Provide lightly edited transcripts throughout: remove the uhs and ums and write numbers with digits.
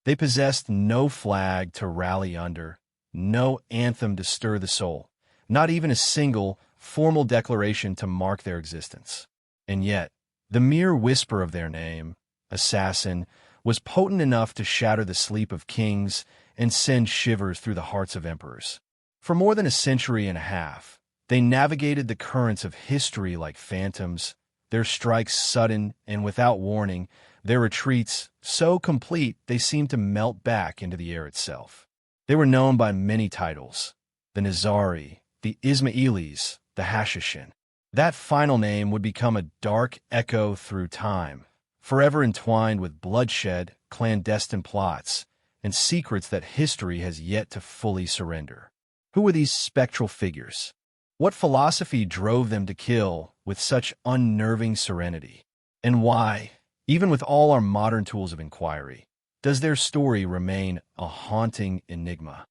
They possessed no flag to rally under, no anthem to stir the soul, not even a single formal declaration to mark their existence. And yet, the mere whisper of their name, assassin, was potent enough to shatter the sleep of kings and send shivers through the hearts of emperors. For more than a century and a half, they navigated the currents of history like phantoms, their strikes sudden and without warning, their retreats so complete they seemed to melt back into the air itself. They were known by many titles: the Nizari, the Ismailis, the Hashishin. That final name would become a dark echo through time, forever entwined with bloodshed, clandestine plots, and secrets that history has yet to fully surrender. Who were these spectral figures? What philosophy drove them to kill with such unnerving serenity? And why, even with all our modern tools of inquiry, does their story remain a haunting enigma?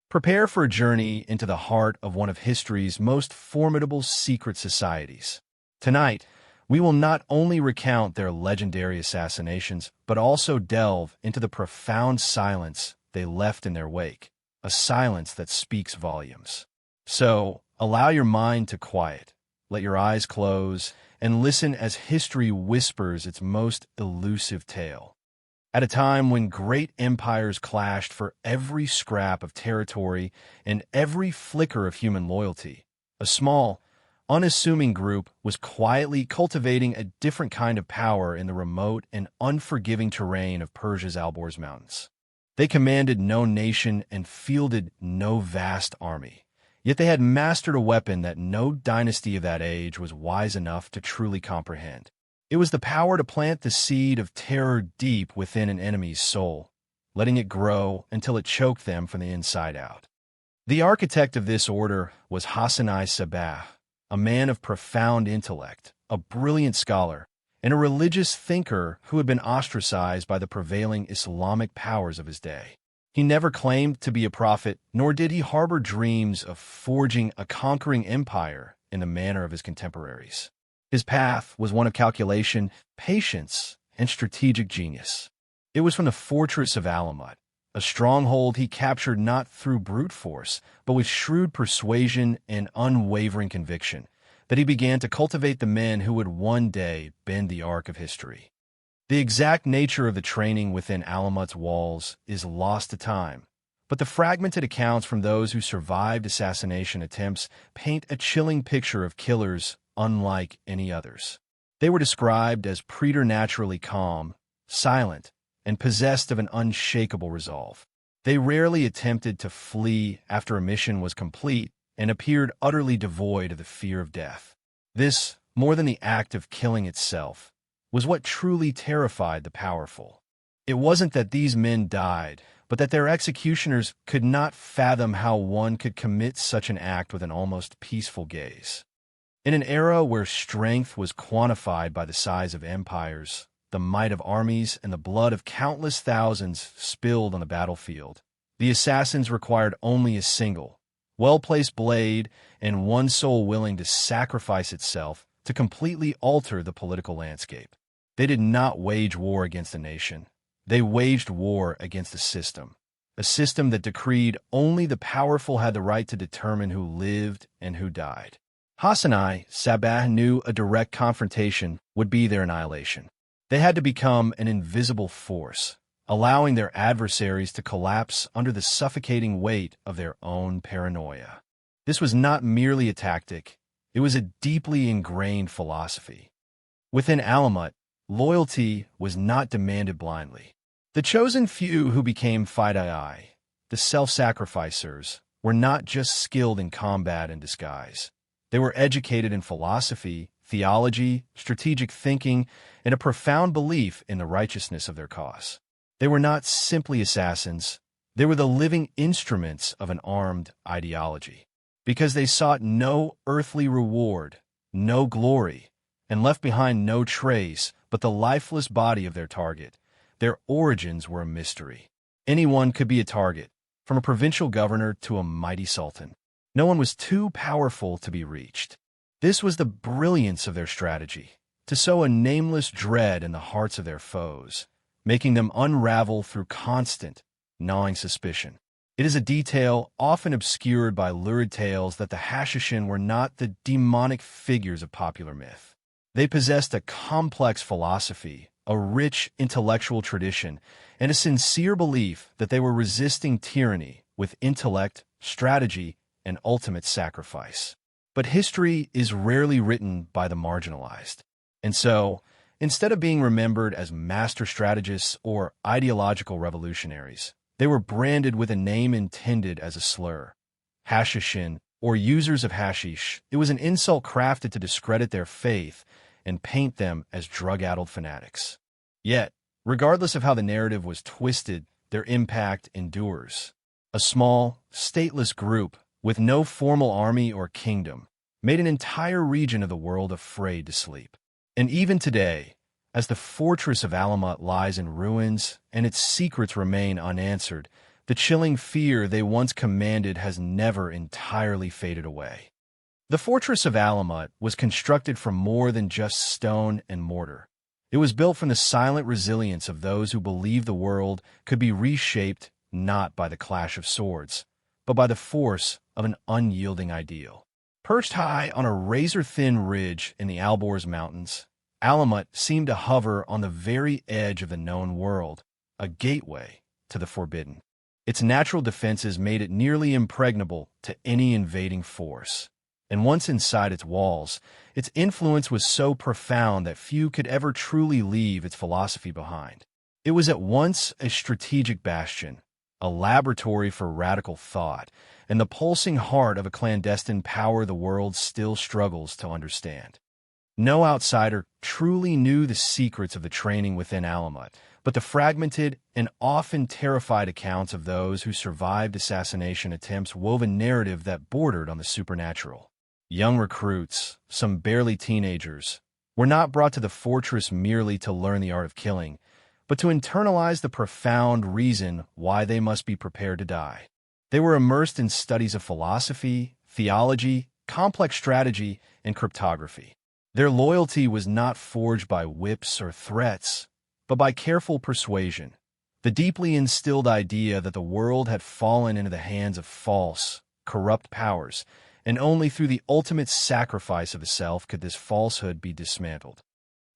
Prepare for a journey into the heart of one of history's most formidable secret societies. Tonight, we will not only recount their legendary assassinations, but also delve into the profound silence they left in their wake, a silence that speaks volumes. So, allow your mind to quiet, let your eyes close, and listen as history whispers its most elusive tale. At a time when great empires clashed for every scrap of territory and every flicker of human loyalty, a small, unassuming group was quietly cultivating a different kind of power in the remote and unforgiving terrain of Persia's Alborz Mountains. They commanded no nation and fielded no vast army, yet they had mastered a weapon that no dynasty of that age was wise enough to truly comprehend. It was the power to plant the seed of terror deep within an enemy's soul, letting it grow until it choked them from the inside out. The architect of this order was Hassan Sabah, a man of profound intellect, a brilliant scholar, and a religious thinker who had been ostracized by the prevailing Islamic powers of his day. He never claimed to be a prophet, nor did he harbor dreams of forging a conquering empire in the manner of his contemporaries. His path was one of calculation, patience, and strategic genius. It was from the fortress of Alamut, a stronghold he captured not through brute force, but with shrewd persuasion and unwavering conviction, that he began to cultivate the men who would one day bend the arc of history. The exact nature of the training within Alamut's walls is lost to time, but the fragmented accounts from those who survived assassination attempts paint a chilling picture of killers unlike any others. They were described as preternaturally calm, silent, and possessed of an unshakable resolve. They rarely attempted to flee after a mission was complete and appeared utterly devoid of the fear of death. This, more than the act of killing itself, was what truly terrified the powerful. It wasn't that these men died, but that their executioners could not fathom how one could commit such an act with an almost peaceful gaze. In an era where strength was quantified by the size of empires, the might of armies, and the blood of countless thousands spilled on the battlefield, the assassins required only a single, well-placed blade and one soul willing to sacrifice itself to completely alter the political landscape. They did not wage war against a nation. They waged war against a system that decreed only the powerful had the right to determine who lived and who died. Hassan Sabah knew a direct confrontation would be their annihilation. They had to become an invisible force, allowing their adversaries to collapse under the suffocating weight of their own paranoia. This was not merely a tactic, it was a deeply ingrained philosophy. Within Alamut, loyalty was not demanded blindly. The chosen few who became Fidai, the self-sacrificers, were not just skilled in combat and disguise. They were educated in philosophy, theology, strategic thinking, and a profound belief in the righteousness of their cause. They were not simply assassins, they were the living instruments of an armed ideology. Because they sought no earthly reward, no glory, and left behind no trace but the lifeless body of their target, their origins were a mystery. Anyone could be a target, from a provincial governor to a mighty sultan. No one was too powerful to be reached. This was the brilliance of their strategy, to sow a nameless dread in the hearts of their foes, making them unravel through constant, gnawing suspicion. It is a detail often obscured by lurid tales that the Hashishin were not the demonic figures of popular myth. They possessed a complex philosophy, a rich intellectual tradition, and a sincere belief that they were resisting tyranny with intellect, strategy, and ultimate sacrifice. But history is rarely written by the marginalized. And so, instead of being remembered as master strategists or ideological revolutionaries, they were branded with a name intended as a slur. Hashishin, or users of hashish, it was an insult crafted to discredit their faith and paint them as drug-addled fanatics. Yet, regardless of how the narrative was twisted, their impact endures. A small, stateless group, with no formal army or kingdom, made an entire region of the world afraid to sleep. And even today, as the fortress of Alamut lies in ruins and its secrets remain unanswered, the chilling fear they once commanded has never entirely faded away. The fortress of Alamut was constructed from more than just stone and mortar. It was built from the silent resilience of those who believed the world could be reshaped not by the clash of swords, but by the force of an unyielding ideal. Perched high on a razor-thin ridge in the Alborz Mountains, Alamut seemed to hover on the very edge of the known world, a gateway to the forbidden. Its natural defenses made it nearly impregnable to any invading force. And once inside its walls, its influence was so profound that few could ever truly leave its philosophy behind. It was at once a strategic bastion, a laboratory for radical thought, and the pulsing heart of a clandestine power the world still struggles to understand. No outsider truly knew the secrets of the training within Alamut, but the fragmented and often terrified accounts of those who survived assassination attempts wove a narrative that bordered on the supernatural. Young recruits, some barely teenagers, were not brought to the fortress merely to learn the art of killing, but to internalize the profound reason why they must be prepared to die. They were immersed in studies of philosophy, theology, complex strategy, and cryptography. Their loyalty was not forged by whips or threats, but by careful persuasion, the deeply instilled idea that the world had fallen into the hands of false, corrupt powers, and only through the ultimate sacrifice of the self could this falsehood be dismantled.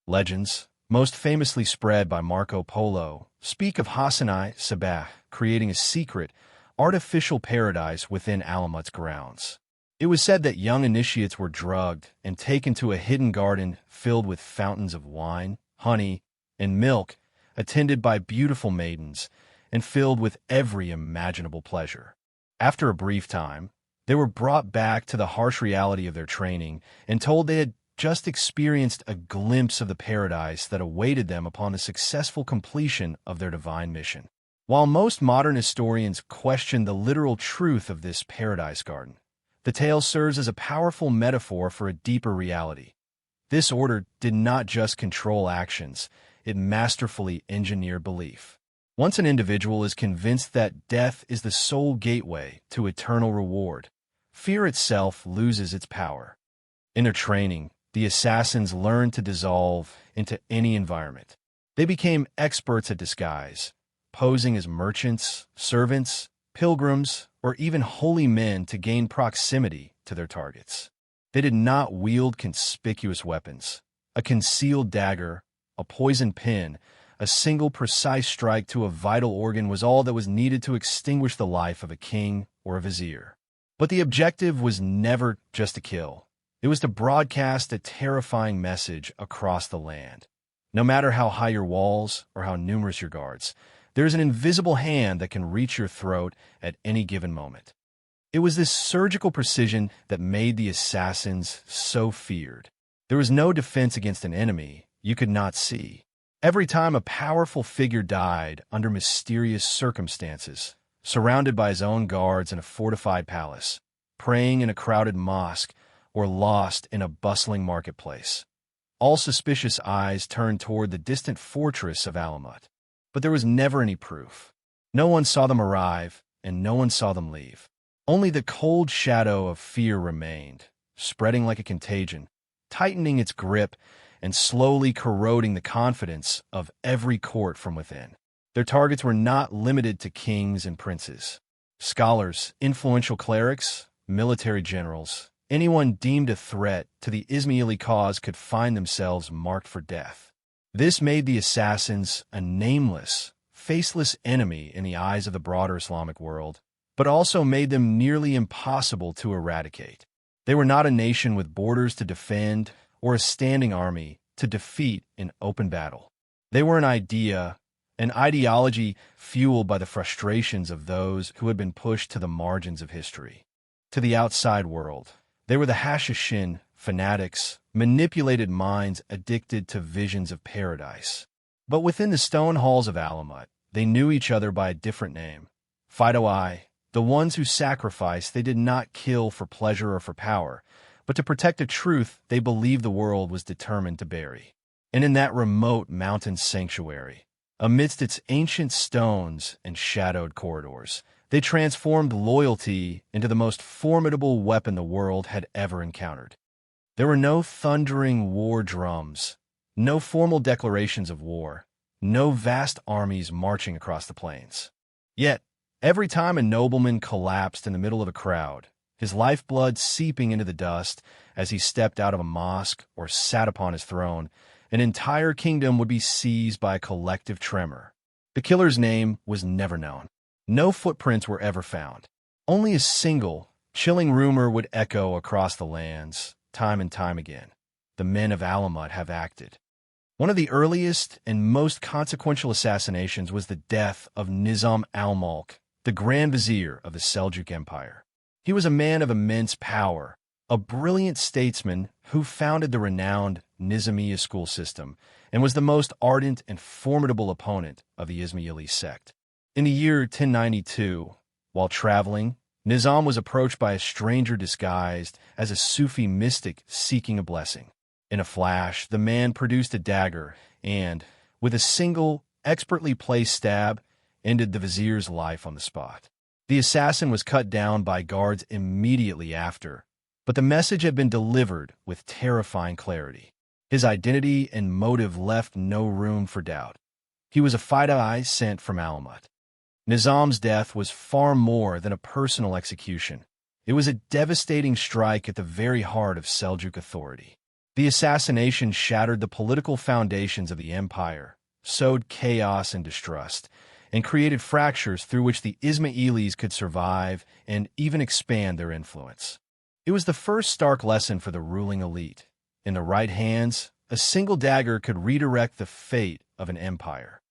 Legends, most famously spread by Marco Polo, speak of Hassanai Sabah creating a secret, artificial paradise within Alamut's grounds. It was said that young initiates were drugged and taken to a hidden garden filled with fountains of wine, honey, and milk, attended by beautiful maidens, and filled with every imaginable pleasure. After a brief time, they were brought back to the harsh reality of their training and told they had just experienced a glimpse of the paradise that awaited them upon the successful completion of their divine mission. While most modern historians question the literal truth of this paradise garden, the tale serves as a powerful metaphor for a deeper reality. This order did not just control actions, it masterfully engineered belief. Once an individual is convinced that death is the sole gateway to eternal reward, fear itself loses its power. In their training, the assassins learned to dissolve into any environment. They became experts at disguise, posing as merchants, servants, pilgrims, or even holy men to gain proximity to their targets. They did not wield conspicuous weapons. A concealed dagger, a poisoned pin, a single precise strike to a vital organ was all that was needed to extinguish the life of a king or a vizier. But the objective was never just to kill. It was to broadcast a terrifying message across the land. No matter how high your walls or how numerous your guards, there is an invisible hand that can reach your throat at any given moment. It was this surgical precision that made the assassins so feared. There was no defense against an enemy you could not see. Every time a powerful figure died under mysterious circumstances, surrounded by his own guards in a fortified palace, praying in a crowded mosque, or lost in a bustling marketplace, all suspicious eyes turned toward the distant fortress of Alamut. But there was never any proof. No one saw them arrive, and no one saw them leave. Only the cold shadow of fear remained, spreading like a contagion, tightening its grip and slowly corroding the confidence of every court from within. Their targets were not limited to kings and princes. Scholars, influential clerics, military generals, anyone deemed a threat to the Ismaili cause could find themselves marked for death. This made the assassins a nameless, faceless enemy in the eyes of the broader Islamic world, but also made them nearly impossible to eradicate. They were not a nation with borders to defend or a standing army to defeat in open battle. They were an ideology fueled by the frustrations of those who had been pushed to the margins of history. To the outside world, they were the Hashashin, fanatics, manipulated minds addicted to visions of paradise. But within the stone halls of Alamut, they knew each other by a different name. Shadowy, the ones who sacrificed, they did not kill for pleasure or for power, but to protect a truth they believed the world was determined to bury. And in that remote mountain sanctuary, amidst its ancient stones and shadowed corridors, they transformed loyalty into the most formidable weapon the world had ever encountered. There were no thundering war drums, no formal declarations of war, no vast armies marching across the plains. Yet, every time a nobleman collapsed in the middle of a crowd, his lifeblood seeping into the dust as he stepped out of a mosque or sat upon his throne, an entire kingdom would be seized by a collective tremor. The killer's name was never known. No footprints were ever found. Only a single, chilling rumor would echo across the lands, time and time again. The men of Alamut have acted. One of the earliest and most consequential assassinations was the death of Nizam al-Mulk, the Grand Vizier of the Seljuk Empire. He was a man of immense power, a brilliant statesman who founded the renowned Nizamiya school system and was the most ardent and formidable opponent of the Ismaili sect. In the year 1092, while traveling, Nizam was approached by a stranger disguised as a Sufi mystic seeking a blessing. In a flash, the man produced a dagger and, with a single, expertly placed stab, ended the vizier's life on the spot. The assassin was cut down by guards immediately after, but the message had been delivered with terrifying clarity. His identity and motive left no room for doubt. He was a Fidai sent from Alamut. Nizam's death was far more than a personal execution. It was a devastating strike at the very heart of Seljuk authority. The assassination shattered the political foundations of the empire, sowed chaos and distrust, and created fractures through which the Ismailis could survive and even expand their influence. It was the first stark lesson for the ruling elite. In the right hands, a single dagger could redirect the fate of an empire.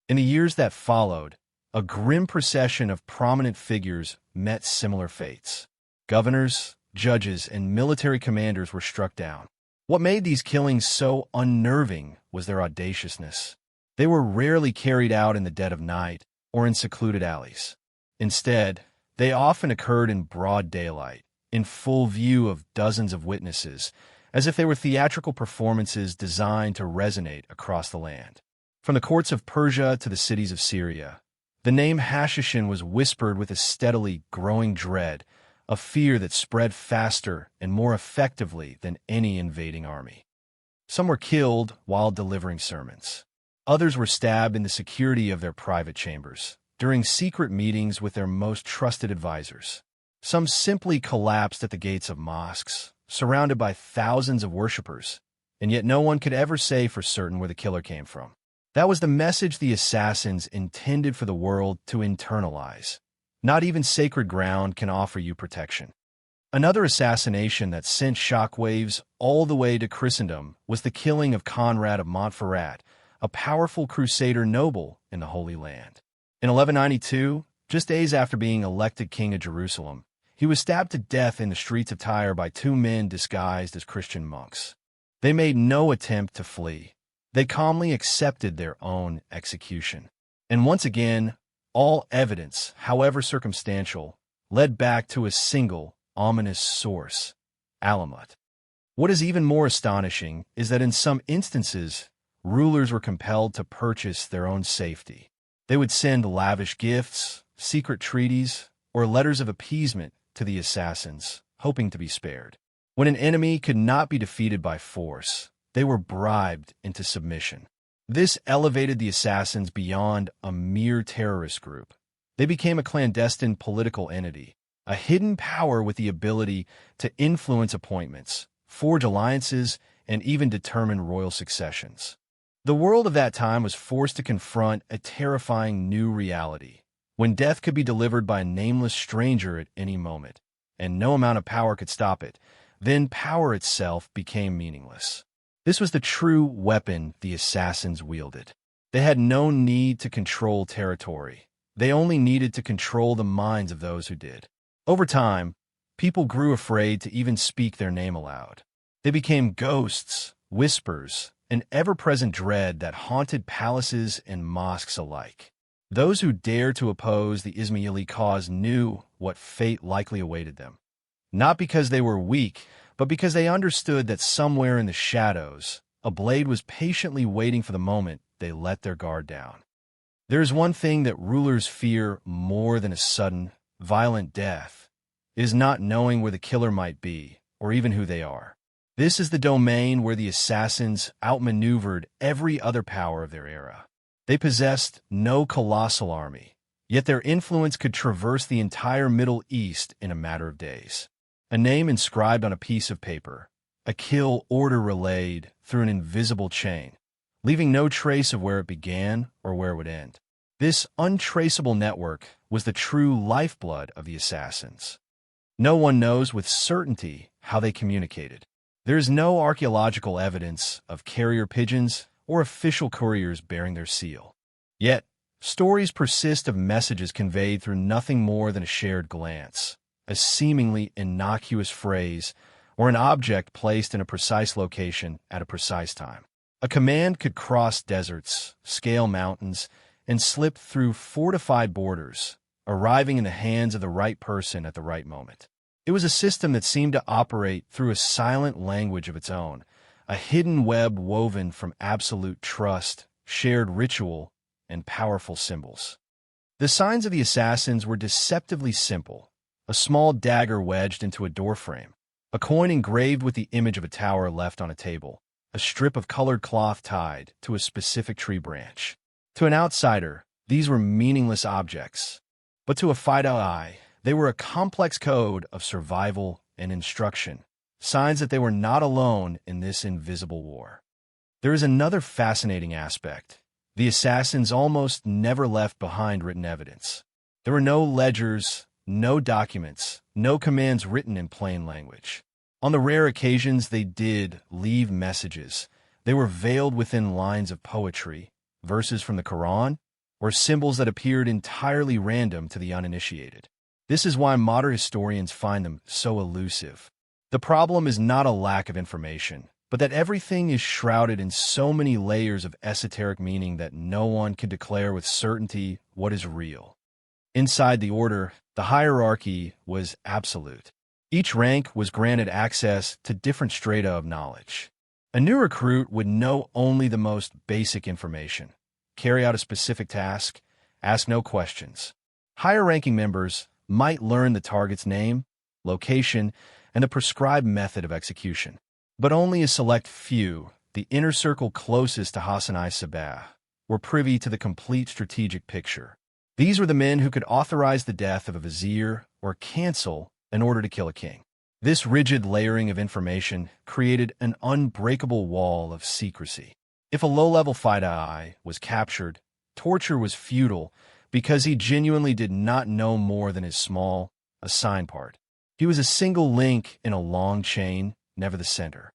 In the years that followed, a grim procession of prominent figures met similar fates. Governors, judges, and military commanders were struck down. What made these killings so unnerving was their audaciousness. They were rarely carried out in the dead of night or in secluded alleys. Instead, they often occurred in broad daylight, in full view of dozens of witnesses, as if they were theatrical performances designed to resonate across the land. From the courts of Persia to the cities of Syria, the name Hashashin was whispered with a steadily growing dread, a fear that spread faster and more effectively than any invading army. Some were killed while delivering sermons. Others were stabbed in the security of their private chambers, during secret meetings with their most trusted advisors. Some simply collapsed at the gates of mosques, surrounded by thousands of worshippers, and yet no one could ever say for certain where the killer came from. That was the message the assassins intended for the world to internalize. Not even sacred ground can offer you protection. Another assassination that sent shockwaves all the way to Christendom was the killing of Conrad of Montferrat, a powerful crusader noble in the Holy Land. In 1192, just days after being elected king of Jerusalem, he was stabbed to death in the streets of Tyre by two men disguised as Christian monks. They made no attempt to flee. They calmly accepted their own execution. And once again, all evidence, however circumstantial, led back to a single, ominous source: Alamut. What is even more astonishing is that in some instances, rulers were compelled to purchase their own safety. They would send lavish gifts, secret treaties, or letters of appeasement to the assassins, hoping to be spared. When an enemy could not be defeated by force, they were bribed into submission. This elevated the assassins beyond a mere terrorist group. They became a clandestine political entity, a hidden power with the ability to influence appointments, forge alliances, and even determine royal successions. The world of that time was forced to confront a terrifying new reality, when death could be delivered by a nameless stranger at any moment, and no amount of power could stop it. Then power itself became meaningless. This was the true weapon the assassins wielded. They had no need to control territory. They only needed to control the minds of those who did. Over time, people grew afraid to even speak their name aloud. They became ghosts, whispers, an ever-present dread that haunted palaces and mosques alike. Those who dared to oppose the Ismaili cause knew what fate likely awaited them. Not because they were weak, but because they understood that somewhere in the shadows, a blade was patiently waiting for the moment they let their guard down. There is one thing that rulers fear more than a sudden, violent death. It is not knowing where the killer might be, or even who they are. This is the domain where the assassins outmaneuvered every other power of their era. They possessed no colossal army, yet their influence could traverse the entire Middle East in a matter of days. A name inscribed on a piece of paper, a kill order relayed through an invisible chain, leaving no trace of where it began or where it would end. This untraceable network was the true lifeblood of the assassins. No one knows with certainty how they communicated. There is no archaeological evidence of carrier pigeons or official couriers bearing their seal. Yet, stories persist of messages conveyed through nothing more than a shared glance, a seemingly innocuous phrase, or an object placed in a precise location at a precise time. A command could cross deserts, scale mountains, and slip through fortified borders, arriving in the hands of the right person at the right moment. It was a system that seemed to operate through a silent language of its own, a hidden web woven from absolute trust, shared ritual, and powerful symbols. The signs of the assassins were deceptively simple: a small dagger wedged into a doorframe, a coin engraved with the image of a tower left on a table, a strip of colored cloth tied to a specific tree branch. To an outsider, these were meaningless objects, but to a Fido eye, they were a complex code of survival and instruction, signs that they were not alone in this invisible war. There is another fascinating aspect. The assassins almost never left behind written evidence. There were no ledgers, no documents, no commands written in plain language. On the rare occasions they did leave messages, they were veiled within lines of poetry, verses from the Quran, or symbols that appeared entirely random to the uninitiated. This is why modern historians find them so elusive. The problem is not a lack of information, but that everything is shrouded in so many layers of esoteric meaning that no one can declare with certainty what is real. Inside the order, the hierarchy was absolute. Each rank was granted access to different strata of knowledge. A new recruit would know only the most basic information, carry out a specific task, ask no questions. Higher-ranking members might learn the target's name, location, and the prescribed method of execution. But only a select few, the inner circle closest to Hassan I-Sabah, were privy to the complete strategic picture. These were the men who could authorize the death of a vizier or cancel an order to kill a king. This rigid layering of information created an unbreakable wall of secrecy. If a low-level Fidai was captured, torture was futile because he genuinely did not know more than his small, assigned part. He was a single link in a long chain, never the center.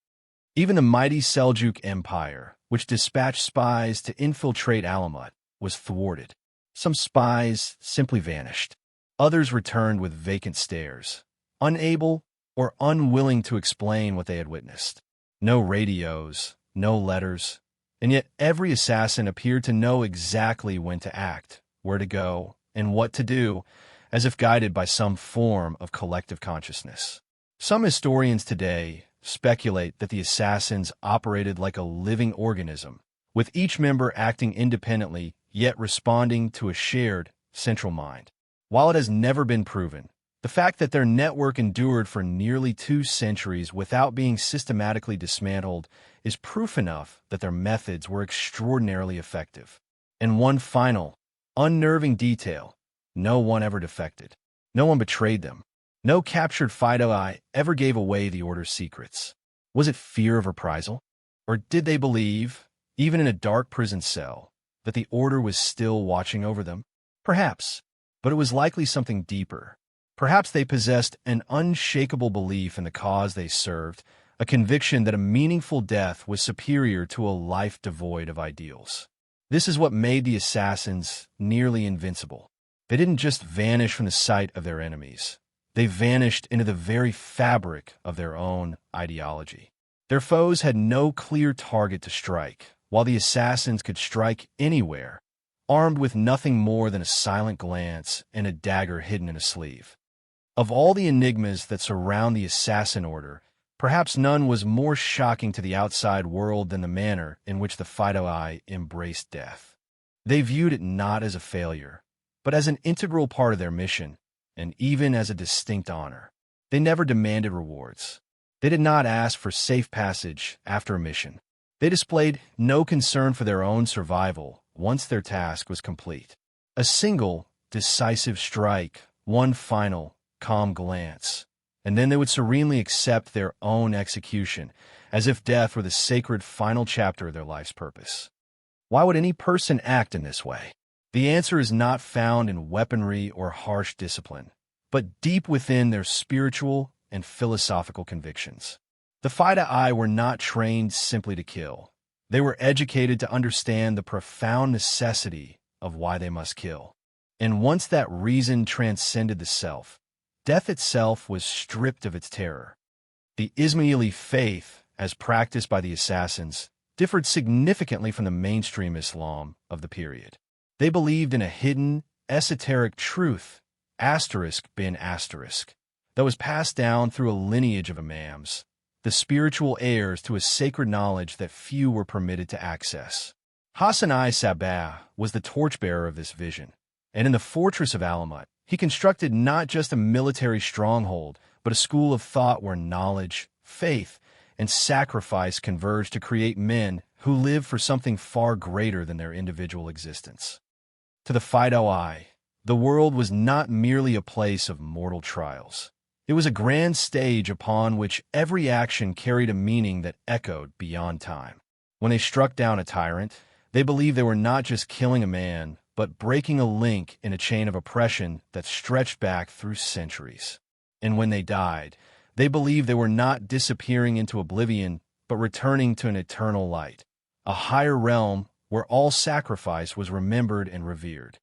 Even the mighty Seljuk Empire, which dispatched spies to infiltrate Alamut, was thwarted. Some spies simply vanished. Others returned with vacant stares, unable or unwilling to explain what they had witnessed. No radios, no letters, and yet every assassin appeared to know exactly when to act, where to go, and what to do, as if guided by some form of collective consciousness. Some historians today speculate that the assassins operated like a living organism, with each member acting independently yet responding to a shared, central mind. While it has never been proven, the fact that their network endured for nearly 2 centuries without being systematically dismantled is proof enough that their methods were extraordinarily effective. And one final, unnerving detail: no one ever defected. No one betrayed them. No captured shadowy ever gave away the Order's secrets. Was it fear of reprisal? Or did they believe, even in a dark prison cell, that the Order was still watching over them? Perhaps, but it was likely something deeper. Perhaps they possessed an unshakable belief in the cause they served, a conviction that a meaningful death was superior to a life devoid of ideals. This is what made the assassins nearly invincible. They didn't just vanish from the sight of their enemies. They vanished into the very fabric of their own ideology. Their foes had no clear target to strike, while the assassins could strike anywhere, armed with nothing more than a silent glance and a dagger hidden in a sleeve. Of all the enigmas that surround the assassin order, perhaps none was more shocking to the outside world than the manner in which the shadowy embraced death. They viewed it not as a failure, but as an integral part of their mission, and even as a distinct honor. They never demanded rewards. They did not ask for safe passage after a mission. They displayed no concern for their own survival once their task was complete. A single, decisive strike, one final, calm glance, and then they would serenely accept their own execution, as if death were the sacred final chapter of their life's purpose. Why would any person act in this way? The answer is not found in weaponry or harsh discipline, but deep within their spiritual and philosophical convictions. The shadowy were not trained simply to kill. They were educated to understand the profound necessity of why they must kill. And once that reason transcended the self, death itself was stripped of its terror. The Ismaili faith, as practiced by the assassins, differed significantly from the mainstream Islam of the period. They believed in a hidden, esoteric truth, asterisk bin asterisk, that was passed down through a lineage of imams, the spiritual heirs to a sacred knowledge that few were permitted to access. Hassan I Sabbah was the torchbearer of this vision, and in the fortress of Alamut, he constructed not just a military stronghold, but a school of thought where knowledge, faith, and sacrifice converged to create men who lived for something far greater than their individual existence. To the shadowy, the world was not merely a place of mortal trials. It was a grand stage upon which every action carried a meaning that echoed beyond time. When they struck down a tyrant, they believed they were not just killing a man, but breaking a link in a chain of oppression that stretched back through centuries. And when they died, they believed they were not disappearing into oblivion, but returning to an eternal light, a higher realm where all sacrifice was remembered and revered.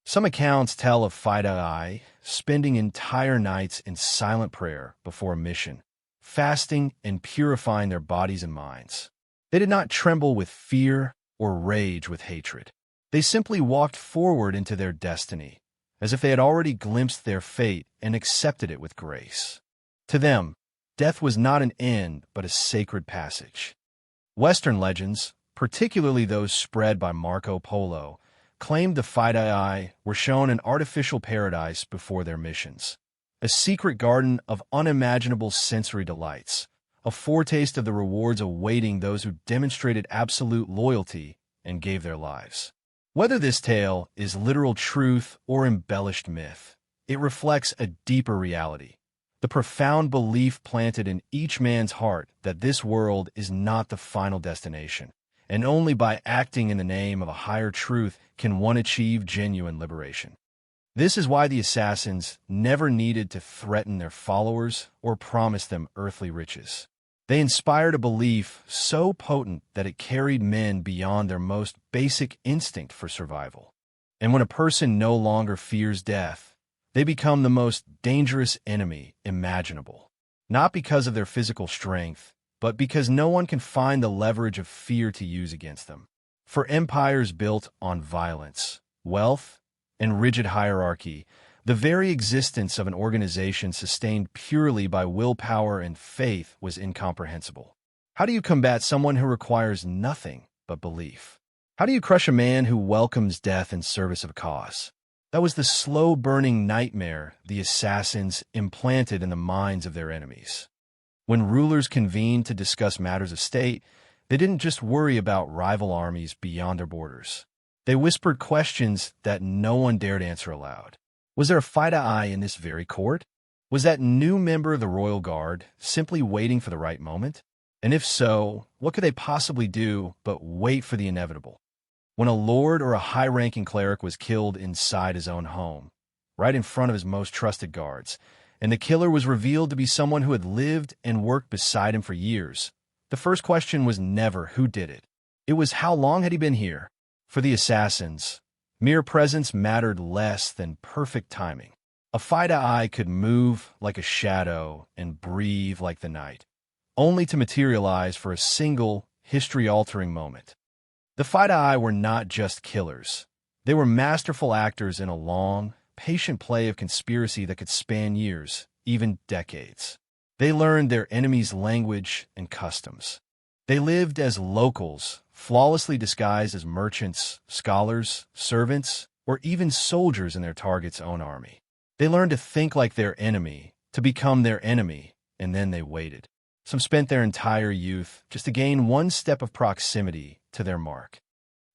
Some accounts tell of shadowy spending entire nights in silent prayer before a mission, fasting and purifying their bodies and minds. They did not tremble with fear or rage with hatred. They simply walked forward into their destiny, as if they had already glimpsed their fate and accepted it with grace. To them, death was not an end, but a sacred passage. Western legends, particularly those spread by Marco Polo, claimed the shadowy were shown an artificial paradise before their missions, a secret garden of unimaginable sensory delights, a foretaste of the rewards awaiting those who demonstrated absolute loyalty and gave their lives. Whether this tale is literal truth or embellished myth, it reflects a deeper reality, the profound belief planted in each man's heart that this world is not the final destination, and only by acting in the name of a higher truth can one achieve genuine liberation. This is why the assassins never needed to threaten their followers or promise them earthly riches. They inspired a belief so potent that it carried men beyond their most basic instinct for survival. And when a person no longer fears death, they become the most dangerous enemy imaginable, not because of their physical strength, but because no one can find the leverage of fear to use against them. For empires built on violence, wealth, and rigid hierarchy, the very existence of an organization sustained purely by willpower and faith was incomprehensible. How do you combat someone who requires nothing but belief? How do you crush a man who welcomes death in service of a cause? That was the slow-burning nightmare the assassins implanted in the minds of their enemies. When rulers convened to discuss matters of state, They didn't just worry about rival armies beyond their borders. They whispered questions that no one dared answer aloud. Was there a Fidei in this very court? Was that new member of the royal guard simply waiting for the right moment? And if so, what could they possibly do but wait for the inevitable? When a lord or a high-ranking cleric was killed inside his own home, right in front of his most trusted guards, and the killer was revealed to be someone who had lived and worked beside him for years, the first question was never who did it. It was how long had he been here? For the assassins, mere presence mattered less than perfect timing. A Fidei could move like a shadow and breathe like the night, only to materialize for a single, history-altering moment. The Fidei were not just killers. They were masterful actors in a long, patient play of conspiracy that could span years, even decades. They learned their enemies' language and customs. They lived as locals, flawlessly disguised as merchants, scholars, servants, or even soldiers in their target's own army. They learned to think like their enemy, to become their enemy, and then they waited. Some spent their entire youth just to gain one step of proximity to their mark.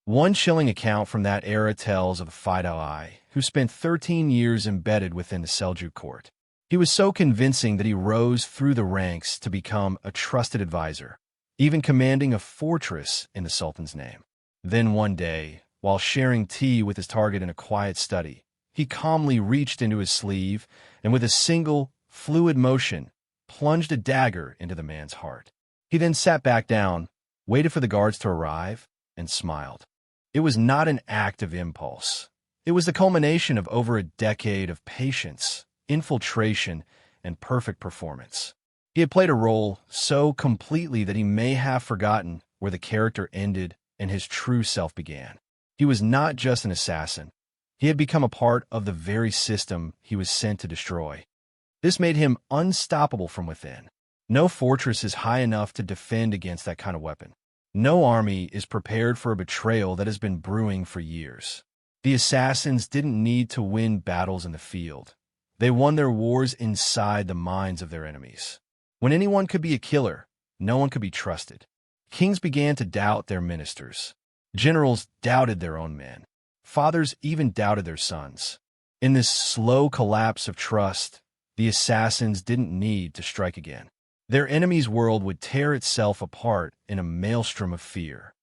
One chilling account from that era tells of a Fidei who spent 13 years embedded within the Seljuk court. He was so convincing that he rose through the ranks to become a trusted advisor, even commanding a fortress in the Sultan's name. Then one day, while sharing tea with his target in a quiet study, he calmly reached into his sleeve and with a single, fluid motion, plunged a dagger into the man's heart. He then sat back down, waited for the guards to arrive, and smiled. It was not an act of impulse. It was the culmination of over a decade of patience, infiltration, and perfect performance. He had played a role so completely that he may have forgotten where the character ended and his true self began. He was not just an assassin. He had become a part of the very system he was sent to destroy. This made him unstoppable from within. No fortress is high enough to defend against that kind of weapon. No army is prepared for a betrayal that has been brewing for years. The assassins didn't need to win battles in the field. They won their wars inside the minds of their enemies. When anyone could be a killer, no one could be trusted. Kings began to doubt their ministers. Generals doubted their own men. Fathers even doubted their sons. In this slow collapse of trust, the assassins didn't need to strike again. Their enemy's world would tear itself apart in a maelstrom of fear.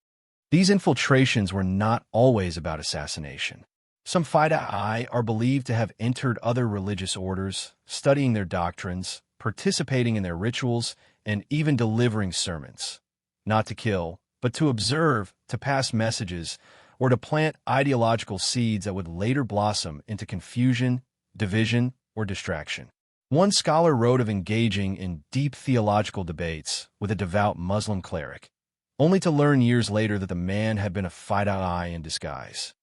These infiltrations were not always about assassination. Some Fidei are believed to have entered other religious orders, studying their doctrines, participating in their rituals, and even delivering sermons. Not to kill, but to observe, to pass messages, or to plant ideological seeds that would later blossom into confusion, division, or distraction. One scholar wrote of engaging in deep theological debates with a devout Muslim cleric, only to learn years later that the man had been a Fidei in disguise.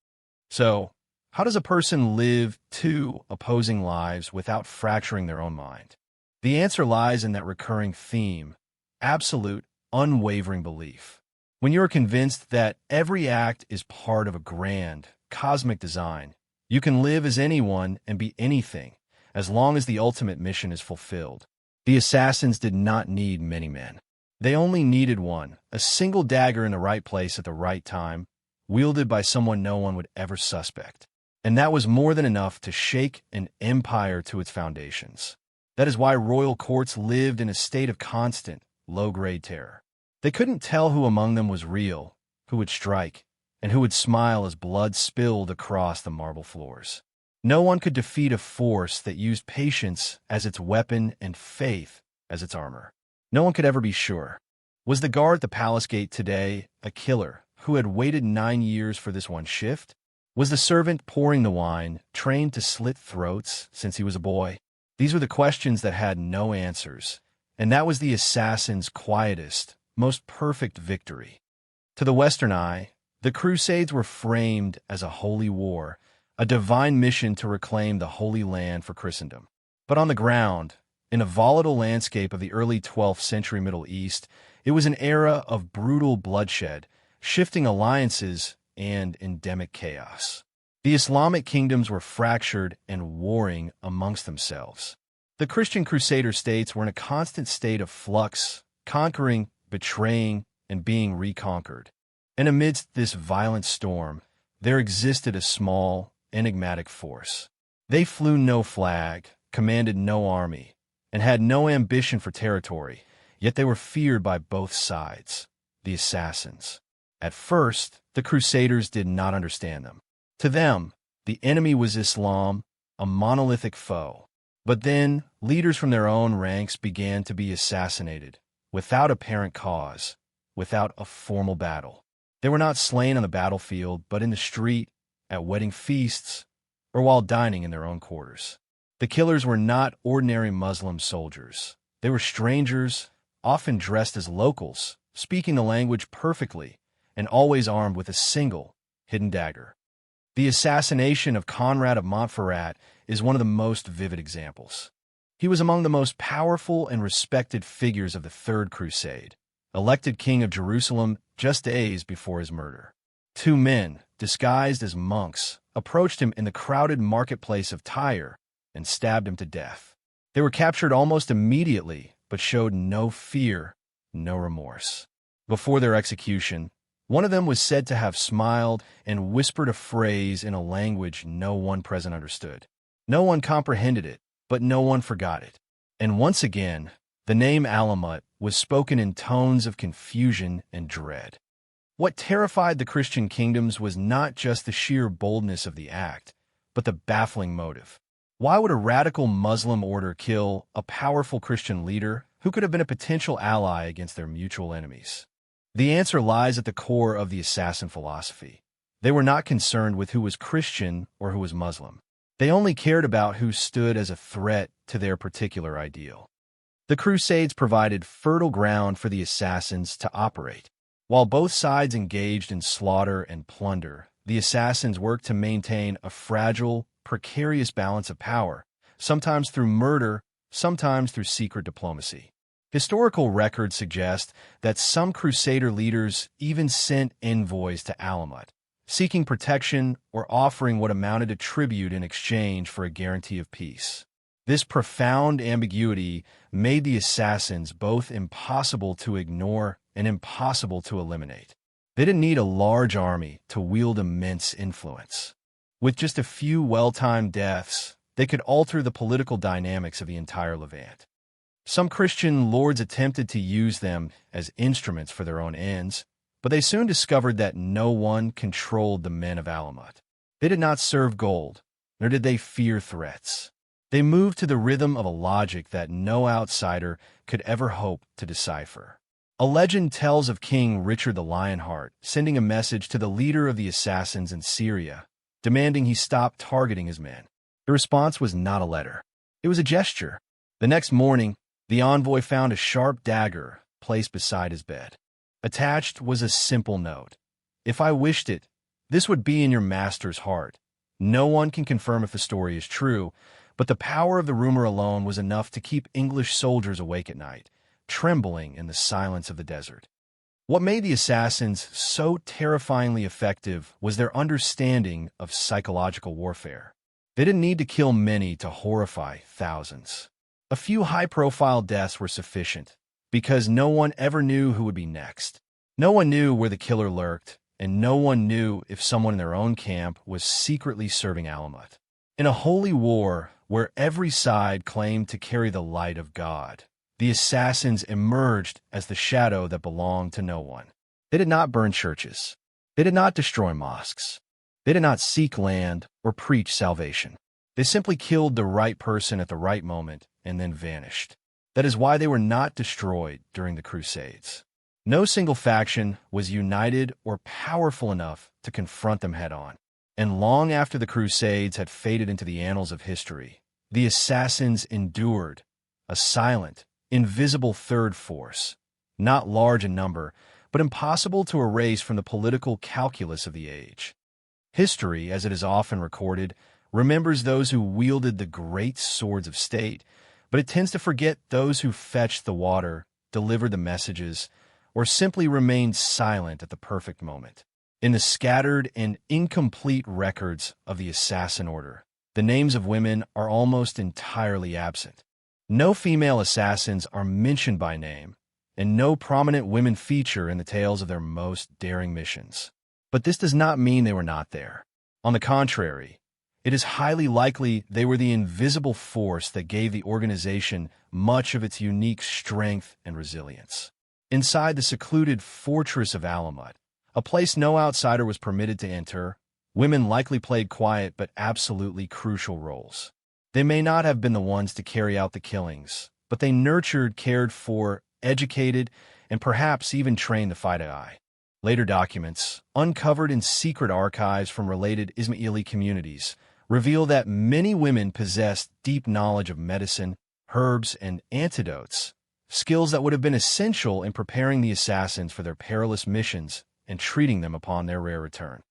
So, how does a person live two opposing lives without fracturing their own mind? The answer lies in that recurring theme, absolute, unwavering belief. When you are convinced that every act is part of a grand, cosmic design, you can live as anyone and be anything, as long as the ultimate mission is fulfilled. The assassins did not need many men. They only needed one, a single dagger in the right place at the right time, wielded by someone no one would ever suspect. And that was more than enough to shake an empire to its foundations. That is why royal courts lived in a state of constant, low-grade terror. They couldn't tell who among them was real, who would strike, and who would smile as blood spilled across the marble floors. No one could defeat a force that used patience as its weapon and faith as its armor. No one could ever be sure. Was the guard at the palace gate today a killer who had waited 9 years for this one shift? Was the servant pouring the wine trained to slit throats since he was a boy? These were the questions that had no answers, and that was the assassin's quietest, most perfect victory. To the Western eye, the Crusades were framed as a holy war, a divine mission to reclaim the Holy Land for Christendom. But on the ground, in a volatile landscape of the early 12th century Middle East, it was an era of brutal bloodshed, shifting alliances, and endemic chaos. The Islamic kingdoms were fractured and warring amongst themselves. The Christian crusader states were in a constant state of flux, conquering, betraying, and being reconquered. And amidst this violent storm, there existed a small, enigmatic force. They flew no flag, commanded no army, and had no ambition for territory, yet they were feared by both sides, the assassins. At first, the crusaders did not understand them. To them, the enemy was Islam, a monolithic foe. But then, leaders from their own ranks began to be assassinated, without apparent cause, without a formal battle. They were not slain on the battlefield, but in the street, at wedding feasts, or while dining in their own quarters. The killers were not ordinary Muslim soldiers. They were strangers, often dressed as locals, speaking the language perfectly, and always armed with a single, hidden dagger. The assassination of Conrad of Montferrat is one of the most vivid examples. He was among the most powerful and respected figures of the Third Crusade, elected king of Jerusalem just days before his murder. Two men, disguised as monks, approached him in the crowded marketplace of Tyre and stabbed him to death. They were captured almost immediately, but showed no fear, no remorse. Before their execution, one of them was said to have smiled and whispered a phrase in a language no one present understood. No one comprehended it, but no one forgot it. And once again, the name Alamut was spoken in tones of confusion and dread. What terrified the Christian kingdoms was not just the sheer boldness of the act, but the baffling motive. Why would a radical Muslim order kill a powerful Christian leader who could have been a potential ally against their mutual enemies? The answer lies at the core of the assassin philosophy. They were not concerned with who was Christian or who was Muslim. They only cared about who stood as a threat to their particular ideal. The Crusades provided fertile ground for the assassins to operate. While both sides engaged in slaughter and plunder, the assassins worked to maintain a fragile, precarious balance of power, sometimes through murder, sometimes through secret diplomacy. Historical records suggest that some Crusader leaders even sent envoys to Alamut, seeking protection or offering what amounted to tribute in exchange for a guarantee of peace. This profound ambiguity made the assassins both impossible to ignore and impossible to eliminate. They didn't need a large army to wield immense influence. With just a few well-timed deaths, they could alter the political dynamics of the entire Levant. Some Christian lords attempted to use them as instruments for their own ends, but they soon discovered that no one controlled the men of Alamut. They did not serve gold, nor did they fear threats. They moved to the rhythm of a logic that no outsider could ever hope to decipher. A legend tells of King Richard the Lionheart sending a message to the leader of the assassins in Syria, demanding he stop targeting his men. The response was not a letter. It was a gesture. The next morning, the envoy found a sharp dagger placed beside his bed. Attached was a simple note. If I wished it, this would be in your master's heart. No one can confirm if the story is true, but the power of the rumor alone was enough to keep English soldiers awake at night, trembling in the silence of the desert. What made the assassins so terrifyingly effective was their understanding of psychological warfare. They didn't need to kill many to horrify thousands. A few high-profile deaths were sufficient, because no one ever knew who would be next. No one knew where the killer lurked, and no one knew if someone in their own camp was secretly serving Alamut. In a holy war where every side claimed to carry the light of God, the assassins emerged as the shadow that belonged to no one. They did not burn churches. They did not destroy mosques. They did not seek land or preach salvation. They simply killed the right person at the right moment and then vanished. That is why they were not destroyed during the Crusades. No single faction was united or powerful enough to confront them head-on. And long after the Crusades had faded into the annals of history, the assassins endured, a silent, invisible third force, not large in number, but impossible to erase from the political calculus of the age. History, as it is often recorded, remembers those who wielded the great swords of state, but it tends to forget those who fetched the water, delivered the messages, or simply remained silent at the perfect moment. In the scattered and incomplete records of the assassin order, the names of women are almost entirely absent. No female assassins are mentioned by name, and no prominent women feature in the tales of their most daring missions. But this does not mean they were not there. On the contrary, it is highly likely they were the invisible force that gave the organization much of its unique strength and resilience. Inside the secluded fortress of Alamut, a place no outsider was permitted to enter, women likely played quiet but absolutely crucial roles. They may not have been the ones to carry out the killings, but they nurtured, cared for, educated, and perhaps even trained the Shadowy. Later documents, uncovered in secret archives from related Ismaili communities, reveal that many women possessed deep knowledge of medicine, herbs, and antidotes, skills that would have been essential in preparing the assassins for their perilous missions and treating them upon their rare return.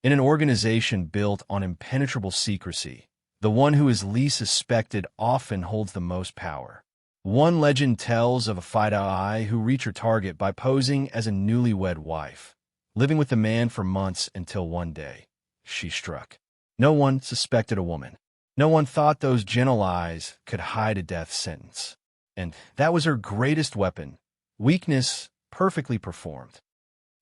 In an organization built on impenetrable secrecy, the one who is least suspected often holds the most power. One legend tells of a Shadowy who reached her target by posing as a newlywed wife, living with the man for months until one day she struck. No one suspected a woman. No one thought those gentle eyes could hide a death sentence. And that was her greatest weapon, weakness perfectly performed.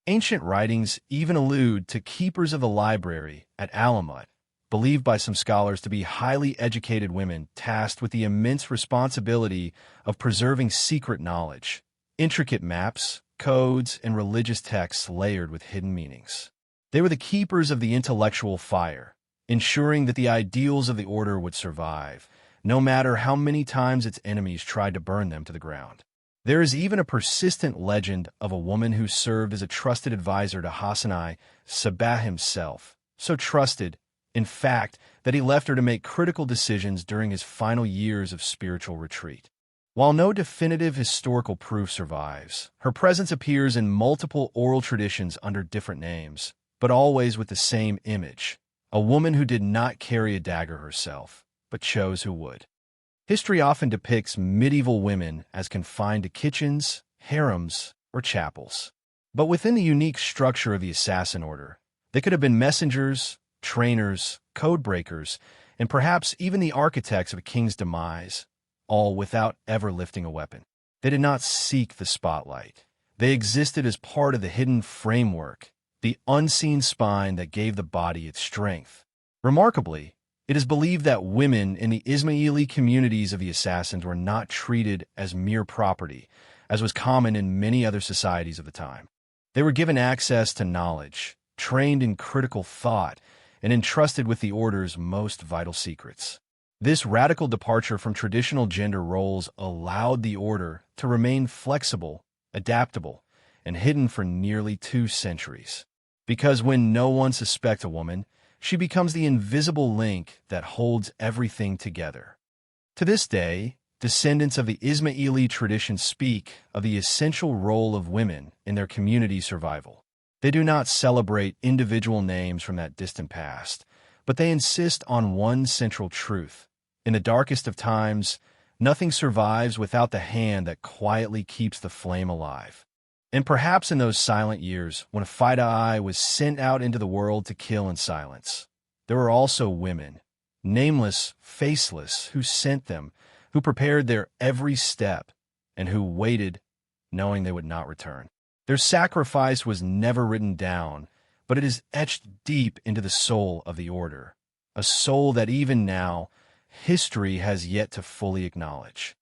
Ancient writings even allude to keepers of the library at Alamut, believed by some scholars to be highly educated women tasked with the immense responsibility of preserving secret knowledge, intricate maps, codes, and religious texts layered with hidden meanings. They were the keepers of the intellectual fire, ensuring that the ideals of the order would survive, no matter how many times its enemies tried to burn them to the ground. There is even a persistent legend of a woman who served as a trusted advisor to Hassanai Sabah himself, so trusted, in fact, that he left her to make critical decisions during his final years of spiritual retreat. While no definitive historical proof survives, her presence appears in multiple oral traditions under different names, but always with the same image, a woman who did not carry a dagger herself, but chose who would. History often depicts medieval women as confined to kitchens, harems, or chapels. But within the unique structure of the assassin order, they could have been messengers, trainers, code breakers, and perhaps even the architects of a king's demise, all without ever lifting a weapon. They did not seek the spotlight. They existed as part of the hidden framework, the unseen spine that gave the body its strength. Remarkably, it is believed that women in the Ismaili communities of the assassins were not treated as mere property, as was common in many other societies of the time. They were given access to knowledge, trained in critical thought, and entrusted with the order's most vital secrets. This radical departure from traditional gender roles allowed the order to remain flexible, adaptable, and hidden for nearly 2 centuries. Because when no one suspects a woman, she becomes the invisible link that holds everything together. To this day, descendants of the Ismaili tradition speak of the essential role of women in their community's survival. They do not celebrate individual names from that distant past, but they insist on one central truth. In the darkest of times, nothing survives without the hand that quietly keeps the flame alive. And perhaps in those silent years, when a Shadowy was sent out into the world to kill in silence, there were also women, nameless, faceless, who sent them, who prepared their every step, and who waited, knowing they would not return. Their sacrifice was never written down, but it is etched deep into the soul of the order, a soul that even now, history has yet to fully acknowledge.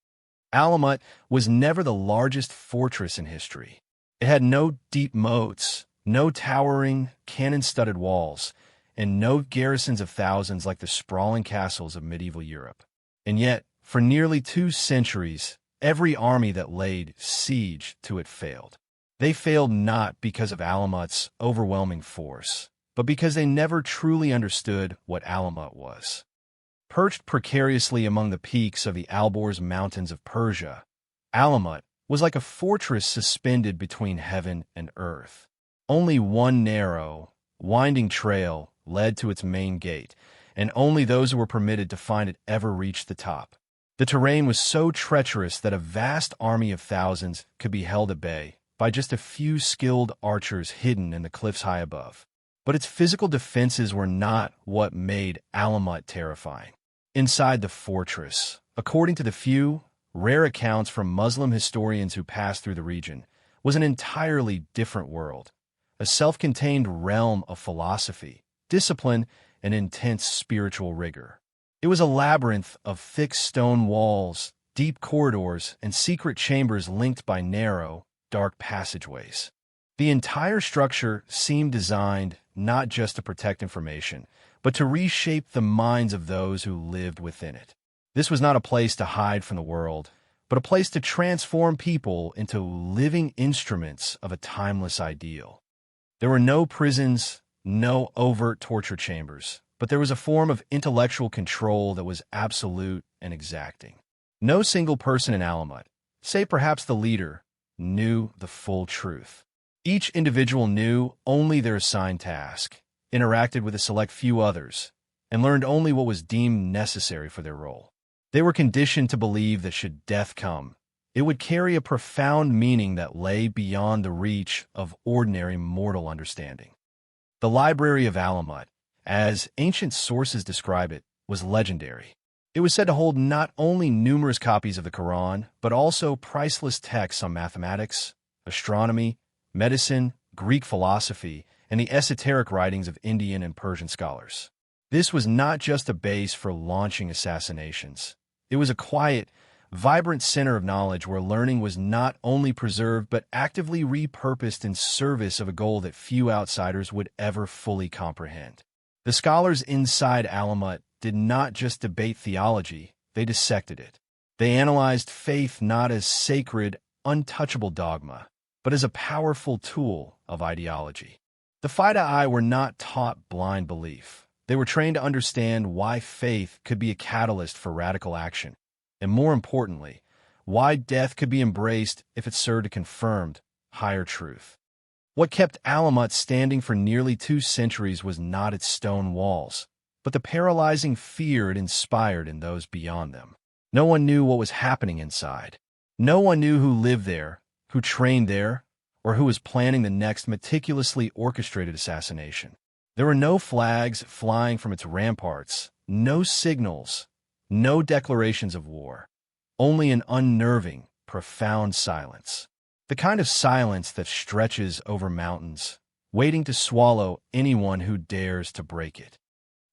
Alamut was never the largest fortress in history. It had no deep moats, no towering, cannon-studded walls, and no garrisons of thousands like the sprawling castles of medieval Europe. And yet, for nearly 2 centuries, every army that laid siege to it failed. They failed not because of Alamut's overwhelming force, but because they never truly understood what Alamut was. Perched precariously among the peaks of the Alborz mountains of Persia, Alamut was like a fortress suspended between heaven and earth. Only one narrow, winding trail led to its main gate, and only those who were permitted to find it ever reached the top. The terrain was so treacherous that a vast army of thousands could be held at bay by just a few skilled archers hidden in the cliffs high above. But its physical defenses were not what made Alamut terrifying. Inside the fortress, according to the few, rare accounts from Muslim historians who passed through the region, was an entirely different world, a self-contained realm of philosophy, discipline, and intense spiritual rigor. It was a labyrinth of thick stone walls, deep corridors, and secret chambers linked by narrow, dark passageways. The entire structure seemed designed not just to protect information, but to reshape the minds of those who lived within it. This was not a place to hide from the world, but a place to transform people into living instruments of a timeless ideal. There were no prisons, no overt torture chambers, but there was a form of intellectual control that was absolute and exacting. No single person in Alamut, save perhaps the leader, knew the full truth. Each individual knew only their assigned task, interacted with a select few others, and learned only what was deemed necessary for their role. They were conditioned to believe that should death come, it would carry a profound meaning that lay beyond the reach of ordinary mortal understanding. The Library of Alamut, as ancient sources describe it, was legendary. It was said to hold not only numerous copies of the Quran, but also priceless texts on mathematics, astronomy, medicine, Greek philosophy, and the esoteric writings of Indian and Persian scholars. This was not just a base for launching assassinations. It was a quiet, vibrant center of knowledge where learning was not only preserved but actively repurposed in service of a goal that few outsiders would ever fully comprehend. The scholars inside Alamut did not just debate theology, they dissected it. They analyzed faith not as sacred, untouchable dogma, but as a powerful tool of ideology. The Fidai were not taught blind belief. They were trained to understand why faith could be a catalyst for radical action, and more importantly, why death could be embraced if it served a confirmed, higher truth. What kept Alamut standing for nearly 2 centuries was not its stone walls, but the paralyzing fear it inspired in those beyond them. No one knew what was happening inside. No one knew who lived there, who trained there, or who was planning the next meticulously orchestrated assassination. There were no flags flying from its ramparts, no signals, no declarations of war, only an unnerving, profound silence. The kind of silence that stretches over mountains, waiting to swallow anyone who dares to break it.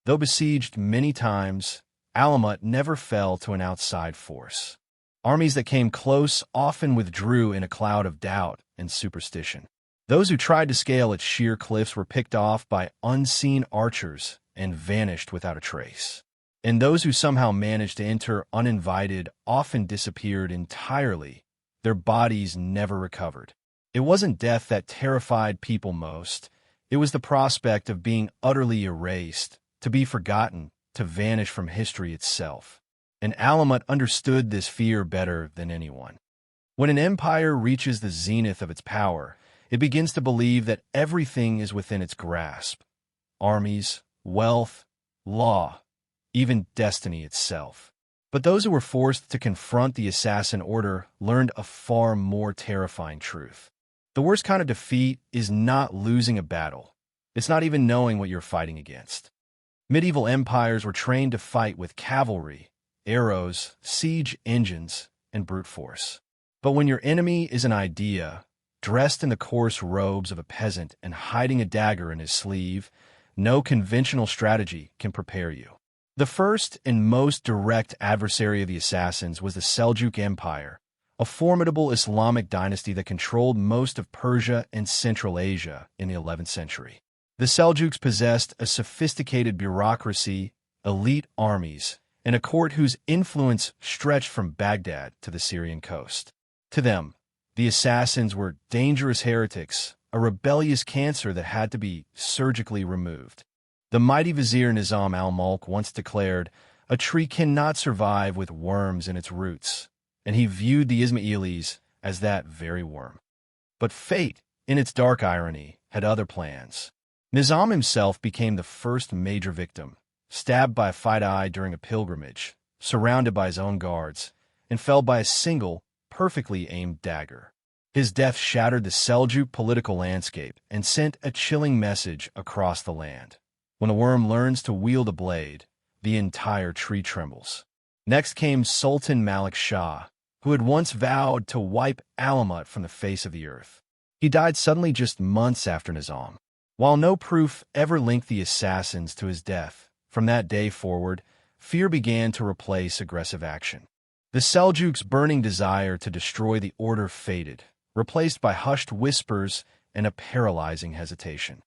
Though besieged many times, Alamut never fell to an outside force. Armies that came close often withdrew in a cloud of doubt and superstition. Those who tried to scale its sheer cliffs were picked off by unseen archers and vanished without a trace. And those who somehow managed to enter uninvited often disappeared entirely, their bodies never recovered. It wasn't death that terrified people most. It was the prospect of being utterly erased, to be forgotten, to vanish from history itself. And Alamut understood this fear better than anyone. When an empire reaches the zenith of its power, it begins to believe that everything is within its grasp. Armies, wealth, law, even destiny itself. But those who were forced to confront the assassin order learned a far more terrifying truth. The worst kind of defeat is not losing a battle. It's not even knowing what you're fighting against. Medieval empires were trained to fight with cavalry, arrows, siege engines, and brute force. But when your enemy is an idea, dressed in the coarse robes of a peasant and hiding a dagger in his sleeve, no conventional strategy can prepare you. The first and most direct adversary of the assassins was the Seljuk Empire, a formidable Islamic dynasty that controlled most of Persia and Central Asia in the 11th century. The Seljuks possessed a sophisticated bureaucracy, elite armies, and a court whose influence stretched from Baghdad to the Syrian coast. To them, the assassins were dangerous heretics, a rebellious cancer that had to be surgically removed. The mighty vizier Nizam al-Mulk once declared, "A tree cannot survive with worms in its roots," and he viewed the Ismailis as that very worm. But fate, in its dark irony, had other plans. Nizam himself became the first major victim, stabbed by a Fidai during a pilgrimage, surrounded by his own guards, and felled by a single, perfectly aimed dagger. His death shattered the Seljuk political landscape and sent a chilling message across the land. When a worm learns to wield a blade, the entire tree trembles. Next came Sultan Malik Shah, who had once vowed to wipe Alamut from the face of the earth. He died suddenly just months after Nizam. While no proof ever linked the assassins to his death, from that day forward, fear began to replace aggressive action. The Seljuks' burning desire to destroy the order faded, replaced by hushed whispers and a paralyzing hesitation.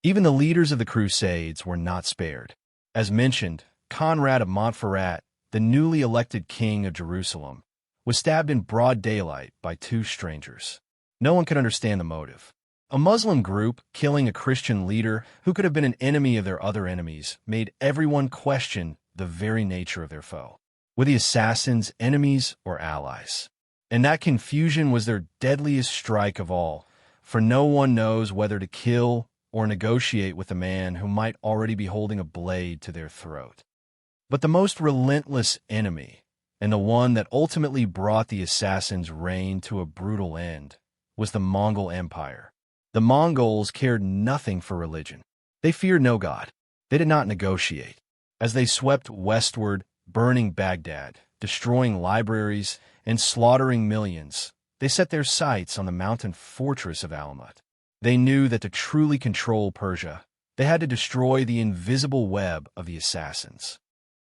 Even the leaders of the Crusades were not spared. As mentioned, Conrad of Montferrat, the newly elected king of Jerusalem, was stabbed in broad daylight by two strangers. No one could understand the motive. A Muslim group killing a Christian leader who could have been an enemy of their other enemies made everyone question the very nature of their foe. Were the assassins enemies or allies? And that confusion was their deadliest strike of all, for no one knows whether to kill or negotiate with a man who might already be holding a blade to their throat. But the most relentless enemy, and the one that ultimately brought the assassins' reign to a brutal end, was the Mongol Empire. The Mongols cared nothing for religion. They feared no god. They did not negotiate. As they swept westward, burning Baghdad, destroying libraries, and slaughtering millions, they set their sights on the mountain fortress of Alamut. They knew that to truly control Persia, they had to destroy the invisible web of the assassins.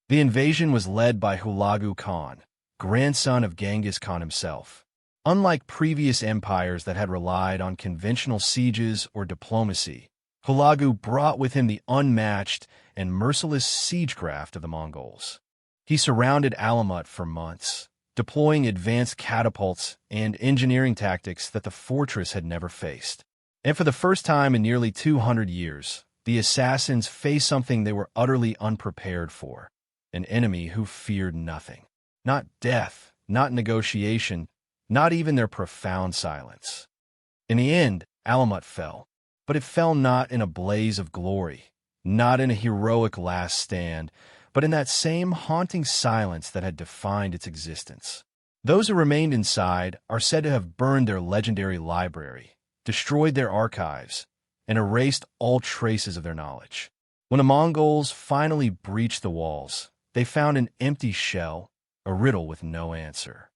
The invasion was led by Hulagu Khan, grandson of Genghis Khan himself. Unlike previous empires that had relied on conventional sieges or diplomacy, Hulagu brought with him the unmatched and merciless siegecraft of the Mongols. He surrounded Alamut for months, deploying advanced catapults and engineering tactics that the fortress had never faced. And for the first time in nearly 200 years, the assassins faced something they were utterly unprepared for, an enemy who feared nothing. Not death, not negotiation, not even their profound silence. In the end, Alamut fell, but it fell not in a blaze of glory, not in a heroic last stand, but in that same haunting silence that had defined its existence. Those who remained inside are said to have burned their legendary library, destroyed their archives, and erased all traces of their knowledge. When the Mongols finally breached the walls, they found an empty shell, a riddle with no answer.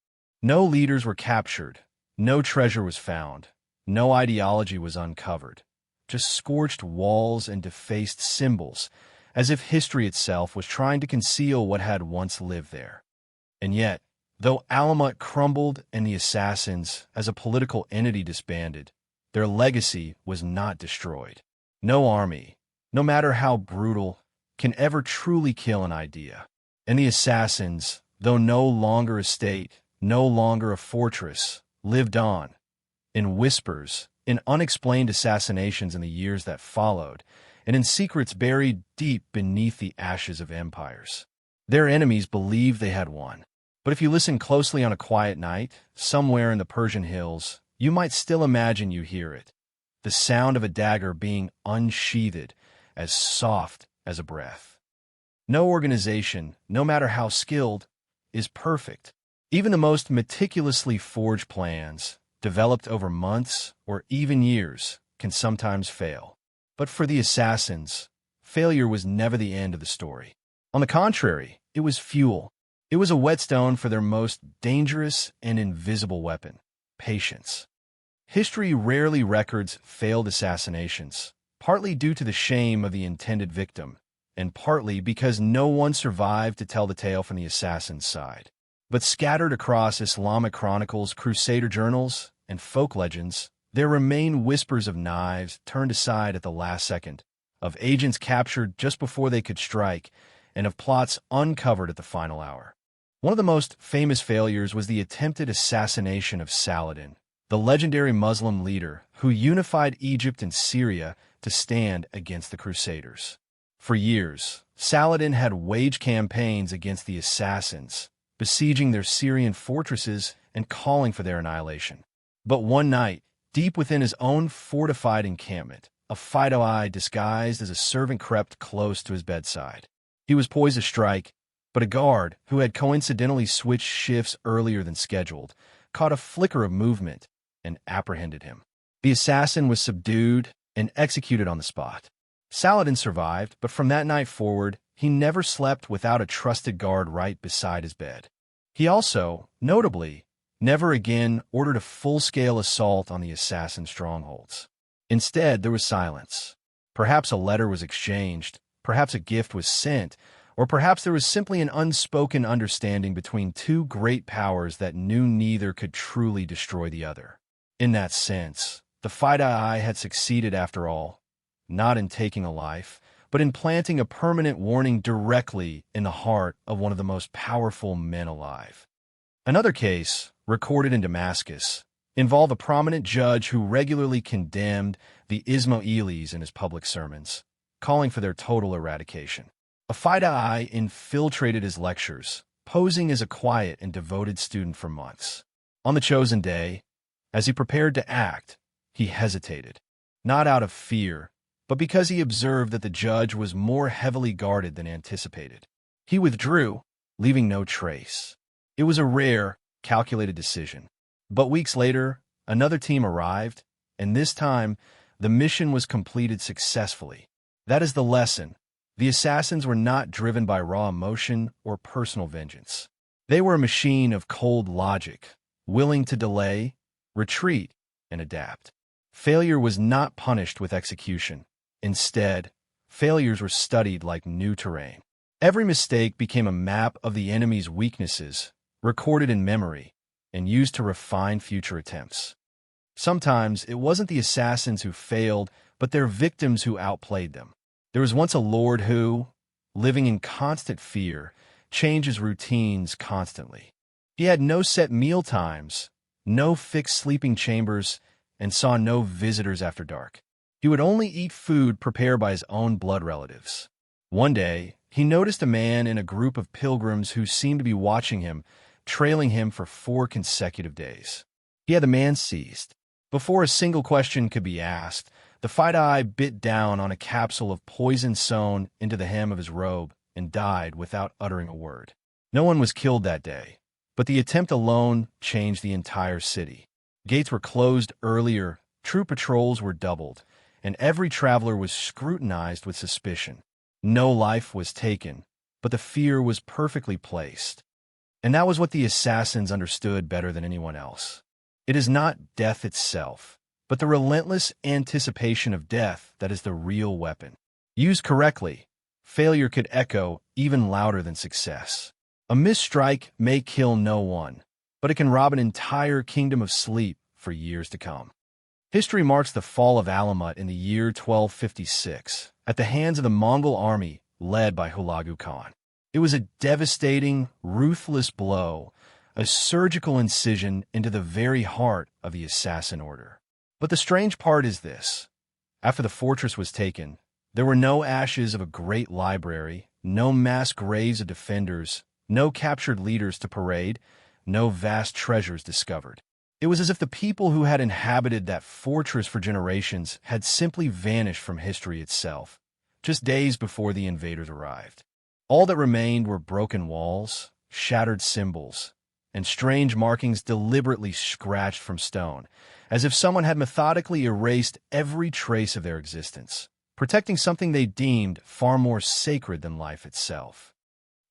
No leaders were captured, no treasure was found, no ideology was uncovered, just scorched walls and defaced symbols, as if history itself was trying to conceal what had once lived there. And yet, though Alamut crumbled and the assassins, as a political entity, disbanded, their legacy was not destroyed. No army, no matter how brutal, can ever truly kill an idea. And the assassins, though no longer a state, no longer a fortress, lived on, in whispers, in unexplained assassinations in the years that followed, and in secrets buried deep beneath the ashes of empires. Their enemies believed they had won. But if you listen closely on a quiet night, somewhere in the Persian hills, you might still imagine you hear it, the sound of a dagger being unsheathed, as soft as a breath. No organization, no matter how skilled, is perfect. Even the most meticulously forged plans, developed over months or even years, can sometimes fail. But for the assassins, failure was never the end of the story. On the contrary, it was fuel. It was a whetstone for their most dangerous and invisible weapon: patience. History rarely records failed assassinations, partly due to the shame of the intended victim, and partly because no one survived to tell the tale from the assassin's side. But scattered across Islamic chronicles, crusader journals, and folk legends, there remain whispers of knives turned aside at the last second, of agents captured just before they could strike, and of plots uncovered at the final hour. One of the most famous failures was the attempted assassination of Saladin, the legendary Muslim leader who unified Egypt and Syria to stand against the Crusaders. For years, Saladin had waged campaigns against the assassins, besieging their Syrian fortresses and calling for their annihilation. But one night, deep within his own fortified encampment, a Fidoi disguised as a servant crept close to his bedside. He was poised to strike, but a guard, who had coincidentally switched shifts earlier than scheduled, caught a flicker of movement and apprehended him. The assassin was subdued and executed on the spot. Saladin survived, but from that night forward, he never slept without a trusted guard right beside his bed. He also, notably, never again ordered a full-scale assault on the assassin strongholds. Instead, there was silence. Perhaps a letter was exchanged, perhaps a gift was sent, or perhaps there was simply an unspoken understanding between two great powers that knew neither could truly destroy the other. In that sense, the Shadowy had succeeded after all, not in taking a life, but in planting a permanent warning directly in the heart of one of the most powerful men alive. Another case, recorded in Damascus, involved a prominent judge who regularly condemned the Ismailis in his public sermons, calling for their total eradication. A Shadowy infiltrated his lectures, posing as a quiet and devoted student for months. On the chosen day, as he prepared to act, he hesitated, not out of fear, but because he observed that the judge was more heavily guarded than anticipated. He withdrew, leaving no trace. It was a rare, calculated decision. But weeks later, another team arrived, and this time, the mission was completed successfully. That is the lesson. The assassins were not driven by raw emotion or personal vengeance. They were a machine of cold logic, willing to delay, retreat, and adapt. Failure was not punished with execution. Instead, failures were studied like new terrain. Every mistake became a map of the enemy's weaknesses, recorded in memory, and used to refine future attempts. Sometimes it wasn't the assassins who failed, but their victims who outplayed them. There was once a lord who, living in constant fear, changed his routines constantly. He had no set meal times, no fixed sleeping chambers, and saw no visitors after dark. He would only eat food prepared by his own blood relatives. One day, he noticed a man in a group of pilgrims who seemed to be watching him, trailing him for 4 consecutive days. He had the man seized. Before a single question could be asked, the Shadowy bit down on a capsule of poison sewn into the hem of his robe and died without uttering a word. No one was killed that day, but the attempt alone changed the entire city. Gates were closed earlier, troop patrols were doubled, and every traveler was scrutinized with suspicion. No life was taken, but the fear was perfectly placed. And that was what the assassins understood better than anyone else. It is not death itself, but the relentless anticipation of death that is the real weapon. Used correctly, failure could echo even louder than success. A missed strike may kill no one, but it can rob an entire kingdom of sleep for years to come. History marks the fall of Alamut in the year 1256 at the hands of the Mongol army led by Hulagu Khan. It was a devastating, ruthless blow, a surgical incision into the very heart of the assassin order. But the strange part is this. After the fortress was taken, there were no ashes of a great library, no mass graves of defenders, no captured leaders to parade, no vast treasures discovered. It was as if the people who had inhabited that fortress for generations had simply vanished from history itself, just days before the invaders arrived. All that remained were broken walls, shattered symbols, and strange markings deliberately scratched from stone, as if someone had methodically erased every trace of their existence, protecting something they deemed far more sacred than life itself.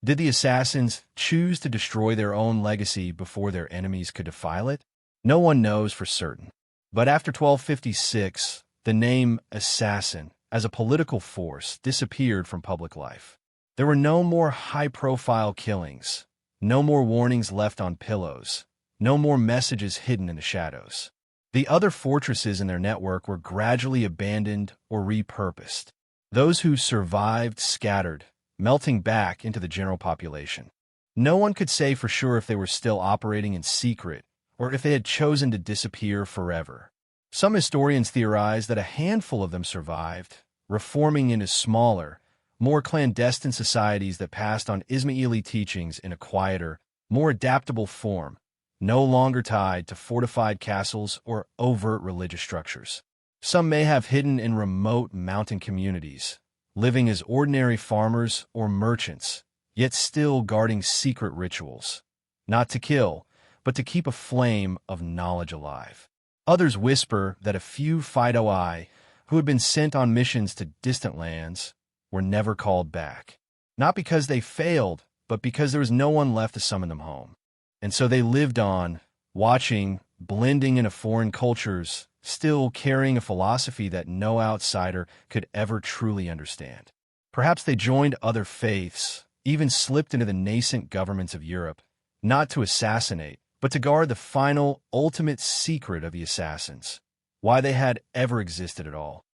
Did the assassins choose to destroy their own legacy before their enemies could defile it? No one knows for certain. But after 1256, the name assassin, as a political force, disappeared from public life. There were no more high-profile killings, no more warnings left on pillows, no more messages hidden in the shadows. The other fortresses in their network were gradually abandoned or repurposed. Those who survived scattered, melting back into the general population. No one could say for sure if they were still operating in secret or if they had chosen to disappear forever. Some historians theorize that a handful of them survived, reforming into smaller, more clandestine societies that passed on Ismaili teachings in a quieter, more adaptable form, no longer tied to fortified castles or overt religious structures. Some may have hidden in remote mountain communities, living as ordinary farmers or merchants, yet still guarding secret rituals, not to kill, but to keep a flame of knowledge alive. Others whisper that a few Shadowy who had been sent on missions to distant lands were never called back, not because they failed, but because there was no one left to summon them home. And so they lived on, watching, blending into foreign cultures, still carrying a philosophy that no outsider could ever truly understand. Perhaps they joined other faiths, even slipped into the nascent governments of Europe, not to assassinate, but to guard the final, ultimate secret of the assassins, why they had ever existed at all.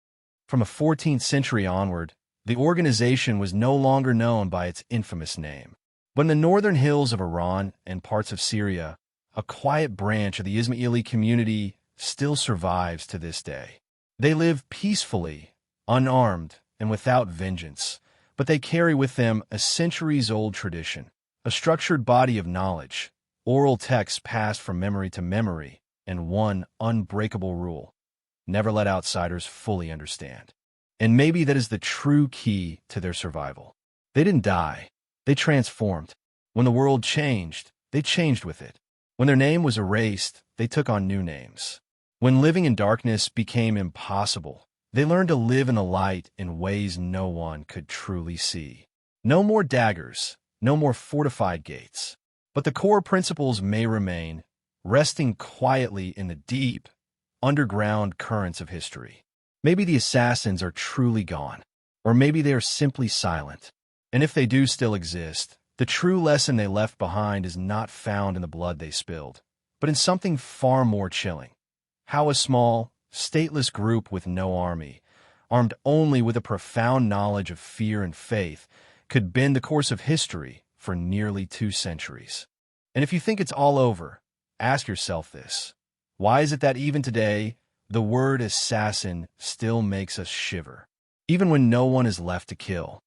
From the 14th century onward, the organization was no longer known by its infamous name. But in the northern hills of Iran and parts of Syria, a quiet branch of the Ismaili community still survives to this day. They live peacefully, unarmed, and without vengeance, but they carry with them a centuries-old tradition, a structured body of knowledge, oral texts passed from memory to memory, and one unbreakable rule: never let outsiders fully understand. And maybe that is the true key to their survival. They didn't die. They transformed. When the world changed, they changed with it. When their name was erased, they took on new names. When living in darkness became impossible, they learned to live in the light in ways no one could truly see. No more daggers, no more fortified gates. But the core principles may remain, resting quietly in the deep, underground currents of history. Maybe the assassins are truly gone, or maybe they are simply silent. And if they do still exist, the true lesson they left behind is not found in the blood they spilled, but in something far more chilling: how a small, stateless group with no army, armed only with a profound knowledge of fear and faith, could bend the course of history for nearly 2 centuries. And if you think it's all over, ask yourself this: why is it that even today, the word assassin still makes us shiver, even when no one is left to kill?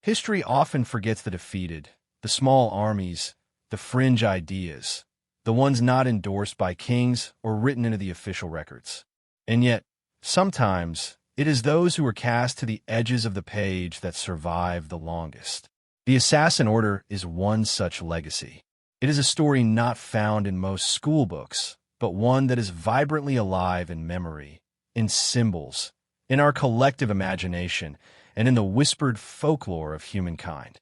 History often forgets the defeated, the small armies, the fringe ideas, the ones not endorsed by kings or written into the official records. And yet, sometimes, it is those who are cast to the edges of the page that survive the longest. The Assassin Order is one such legacy. It is a story not found in most school books, but one that is vibrantly alive in memory, in symbols, in our collective imagination, and in the whispered folklore of humankind.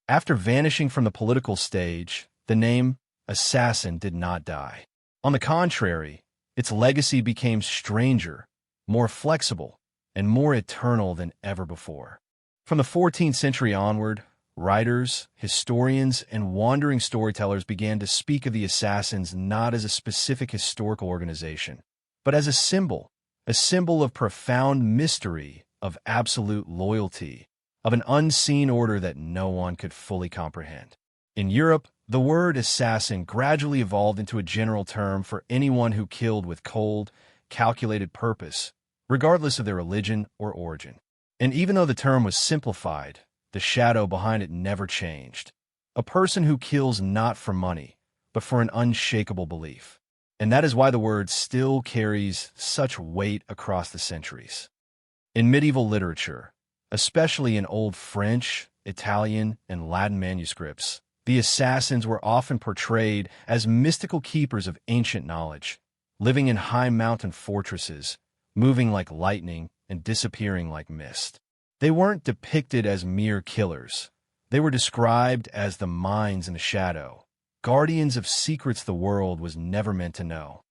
After vanishing from the political stage, the name assassin did not die. On the contrary, its legacy became stranger, more flexible, and more eternal than ever before. From the 14th century onward, writers, historians, and wandering storytellers began to speak of the assassins not as a specific historical organization, but as a symbol of profound mystery, of absolute loyalty, of an unseen order that no one could fully comprehend. In Europe, the word assassin gradually evolved into a general term for anyone who killed with cold, calculated purpose, regardless of their religion or origin. And even though the term was simplified, the shadow behind it never changed. A person who kills not for money, but for an unshakable belief. And that is why the word still carries such weight across the centuries. In medieval literature, especially in Old French, Italian, and Latin manuscripts, the assassins were often portrayed as mystical keepers of ancient knowledge, living in high mountain fortresses, moving like lightning and disappearing like mist. They weren't depicted as mere killers. They were described as the minds in the shadow, guardians of secrets the world was never meant to know.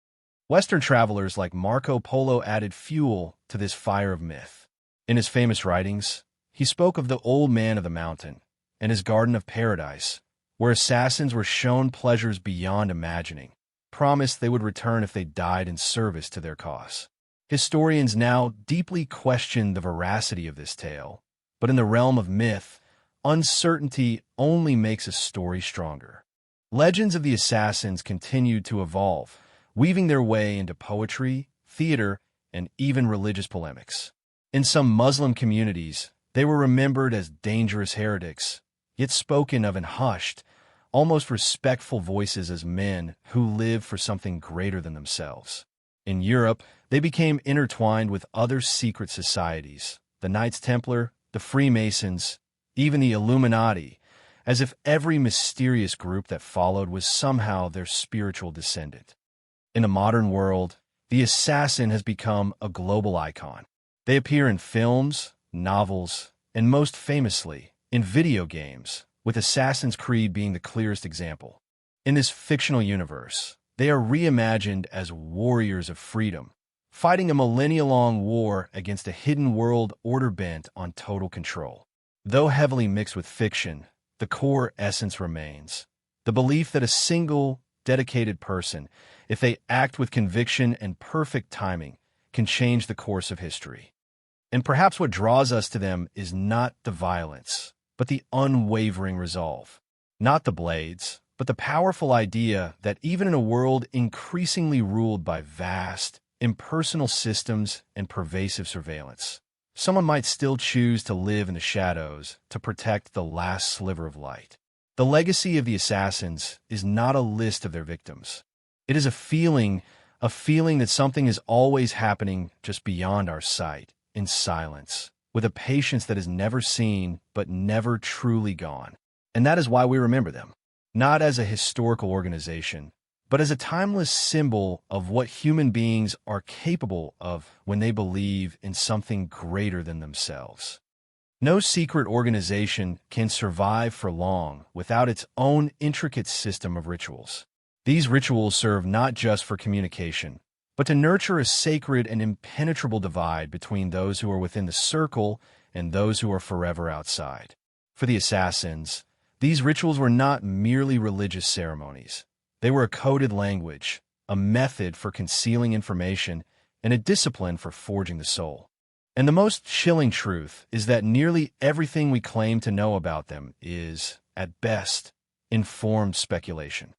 Western travelers like Marco Polo added fuel to this fire of myth. In his famous writings, he spoke of the Old Man of the Mountain and his Garden of Paradise, where assassins were shown pleasures beyond imagining, promised they would return if they died in service to their cause. Historians now deeply question the veracity of this tale, but in the realm of myth, uncertainty only makes a story stronger. Legends of the assassins continued to evolve, weaving their way into poetry, theater, and even religious polemics. In some Muslim communities, they were remembered as dangerous heretics, yet spoken of in hushed, almost respectful voices as men who lived for something greater than themselves. In Europe, they became intertwined with other secret societies, the Knights Templar, the Freemasons, even the Illuminati, as if every mysterious group that followed was somehow their spiritual descendant. In the modern world, the assassin has become a global icon. They appear in films, novels, and most famously, in video games, with Assassin's Creed being the clearest example. In this fictional universe, They are reimagined as warriors of freedom, fighting a millennia-long war against a hidden world order bent on total control. Though heavily mixed with fiction, the core essence remains: the belief that a single, dedicated person, if they act with conviction and perfect timing, can change the course of history. And perhaps what draws us to them is not the violence, but the unwavering resolve. Not the blades, but the powerful idea that even in a world increasingly ruled by vast, impersonal systems and pervasive surveillance, someone might still choose to live in the shadows to protect the last sliver of light. The legacy of the assassins is not a list of their victims. It is a feeling that something is always happening just beyond our sight, in silence, with a patience that is never seen but never truly gone. And that is why we remember them, not as a historical organization, but as a timeless symbol of what human beings are capable of when they believe in something greater than themselves. No secret organization can survive for long without its own intricate system of rituals. These rituals serve not just for communication, but to nurture a sacred and impenetrable divide between those who are within the circle and those who are forever outside. For the assassins, these rituals were not merely religious ceremonies. They were a coded language, a method for concealing information, and a discipline for forging the soul. And the most chilling truth is that nearly everything we claim to know about them is, at best, informed speculation.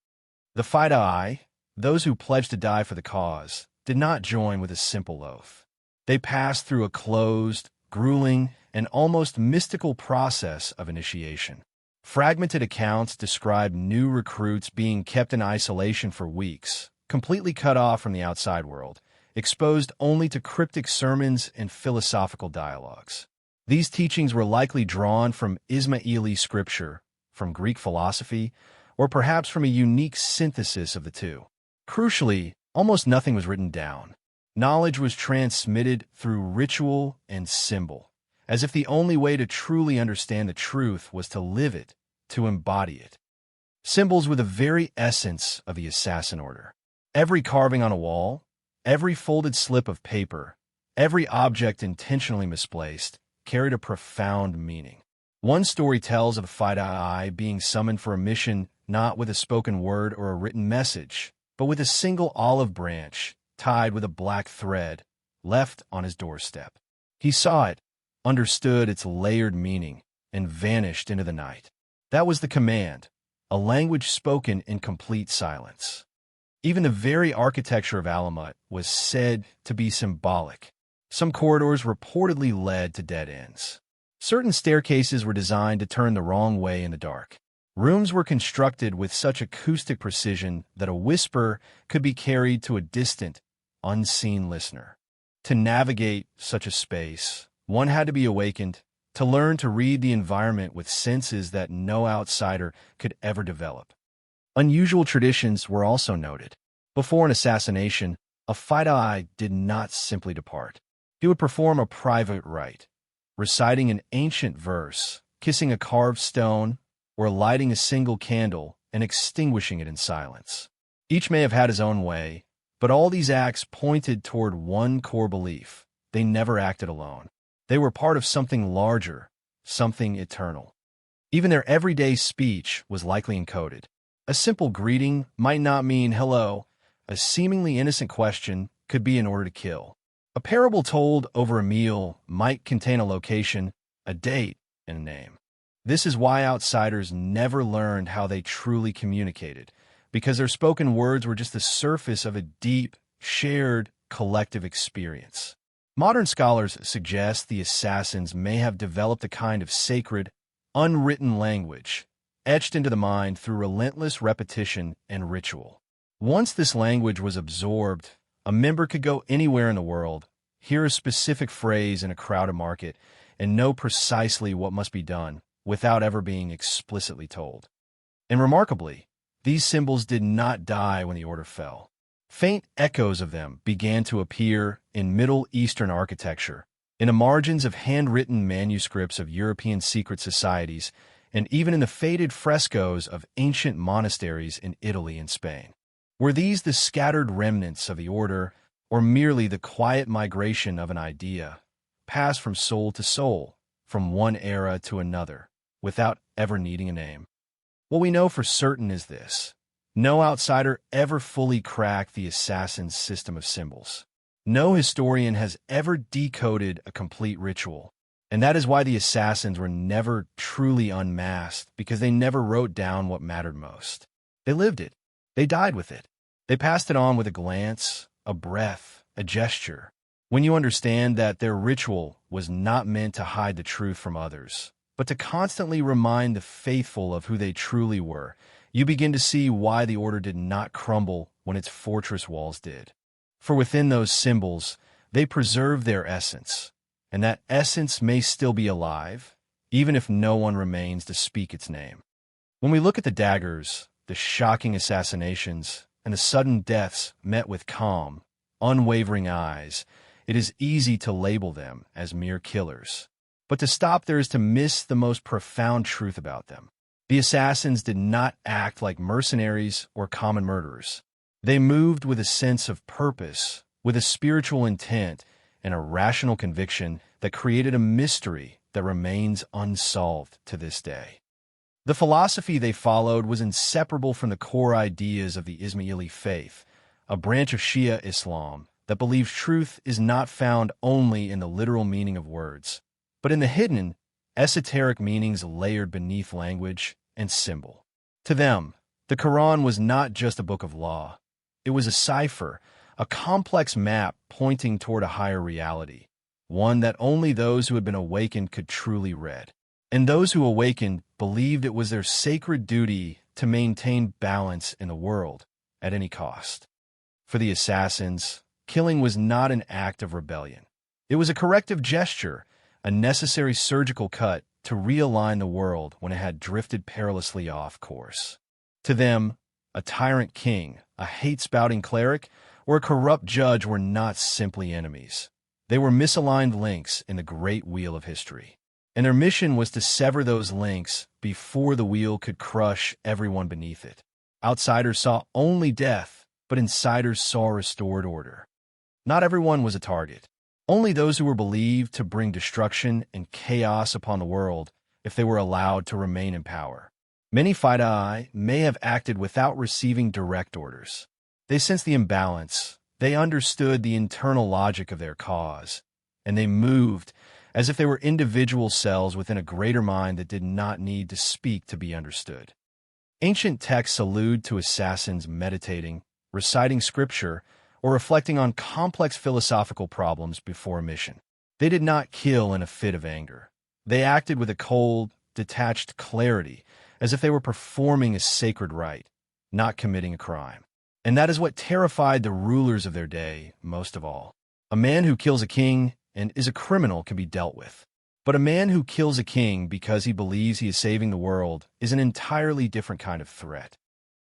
The shadowy, those who pledged to die for the cause, did not join with a simple oath. They passed through a closed, grueling, and almost mystical process of initiation. Fragmented accounts describe new recruits being kept in isolation for weeks, completely cut off from the outside world, exposed only to cryptic sermons and philosophical dialogues. These teachings were likely drawn from Ismaili scripture, from Greek philosophy, or perhaps from a unique synthesis of the two. Crucially, almost nothing was written down. Knowledge was transmitted through ritual and symbol, as if the only way to truly understand the truth was to live it, to embody it. Symbols were the very essence of the assassin order. Every carving on a wall, every folded slip of paper, every object intentionally misplaced, carried a profound meaning. One story tells of a shadowy being summoned for a mission not with a spoken word or a written message, but with a single olive branch tied with a black thread left on his doorstep. He saw it, understood its layered meaning, and vanished into the night. That was the command, a language spoken in complete silence. Even the very architecture of Alamut was said to be symbolic. Some corridors reportedly led to dead ends. Certain staircases were designed to turn the wrong way in the dark. Rooms were constructed with such acoustic precision that a whisper could be carried to a distant, unseen listener. To navigate such a space, one had to be awakened, to learn to read the environment with senses that no outsider could ever develop. Unusual traditions were also noted. Before an assassination, a shadowy did not simply depart. He would perform a private rite, reciting an ancient verse, kissing a carved stone, or lighting a single candle and extinguishing it in silence. Each may have had his own way, but all these acts pointed toward one core belief: they never acted alone. They were part of something larger, something eternal. Even their everyday speech was likely encoded. A simple greeting might not mean hello. A seemingly innocent question could be in order to kill. A parable told over a meal might contain a location, a date, and a name. This is why outsiders never learned how they truly communicated, because their spoken words were just the surface of a deep, shared, collective experience. Modern scholars suggest the assassins may have developed a kind of sacred, unwritten language, etched into the mind through relentless repetition and ritual. Once this language was absorbed, a member could go anywhere in the world, hear a specific phrase in a crowded market, and know precisely what must be done without ever being explicitly told. And remarkably, these symbols did not die when the order fell. Faint echoes of them began to appear in Middle Eastern architecture, in the margins of handwritten manuscripts of European secret societies, and even in the faded frescoes of ancient monasteries in Italy and Spain. Were these the scattered remnants of the order, or merely the quiet migration of an idea, passed from soul to soul, from one era to another, without ever needing a name? What we know for certain is this: no outsider ever fully cracked the assassin's system of symbols. No historian has ever decoded a complete ritual. And that is why the assassins were never truly unmasked, because they never wrote down what mattered most. They lived it. They died with it. They passed it on with a glance, a breath, a gesture. When you understand that their ritual was not meant to hide the truth from others, but to constantly remind the faithful of who they truly were, you begin to see why the order did not crumble when its fortress walls did. For within those symbols, they preserved their essence, and that essence may still be alive, even if no one remains to speak its name. When we look at the daggers, the shocking assassinations, and the sudden deaths met with calm, unwavering eyes, it is easy to label them as mere killers. But to stop there is to miss the most profound truth about them. The assassins did not act like mercenaries or common murderers. They moved with a sense of purpose, with a spiritual intent, and a rational conviction that created a mystery that remains unsolved to this day. The philosophy they followed was inseparable from the core ideas of the Ismaili faith, a branch of Shia Islam that believes truth is not found only in the literal meaning of words, but in the hidden, esoteric meanings layered beneath language and symbol. To them, the Quran was not just a book of law. It was a cipher, a complex map pointing toward a higher reality, one that only those who had been awakened could truly read. And those who awakened believed it was their sacred duty to maintain balance in the world at any cost. For the assassins, killing was not an act of rebellion. It was a corrective gesture, a necessary surgical cut to realign the world when it had drifted perilously off course. To them, a tyrant king, a hate-spouting cleric, or a corrupt judge were not simply enemies. They were misaligned links in the great wheel of history. And their mission was to sever those links before the wheel could crush everyone beneath it. Outsiders saw only death, but insiders saw restored order. Not everyone was a target. Only those who were believed to bring destruction and chaos upon the world if they were allowed to remain in power. Many Fidai may have acted without receiving direct orders. They sensed the imbalance, they understood the internal logic of their cause, and they moved as if they were individual cells within a greater mind that did not need to speak to be understood. Ancient texts allude to assassins meditating, reciting scripture, or reflecting on complex philosophical problems before a mission. They did not kill in a fit of anger. They acted with a cold, detached clarity, as if they were performing a sacred rite, not committing a crime. And that is what terrified the rulers of their day most of all. A man who kills a king and is a criminal can be dealt with. But a man who kills a king because he believes he is saving the world is an entirely different kind of threat.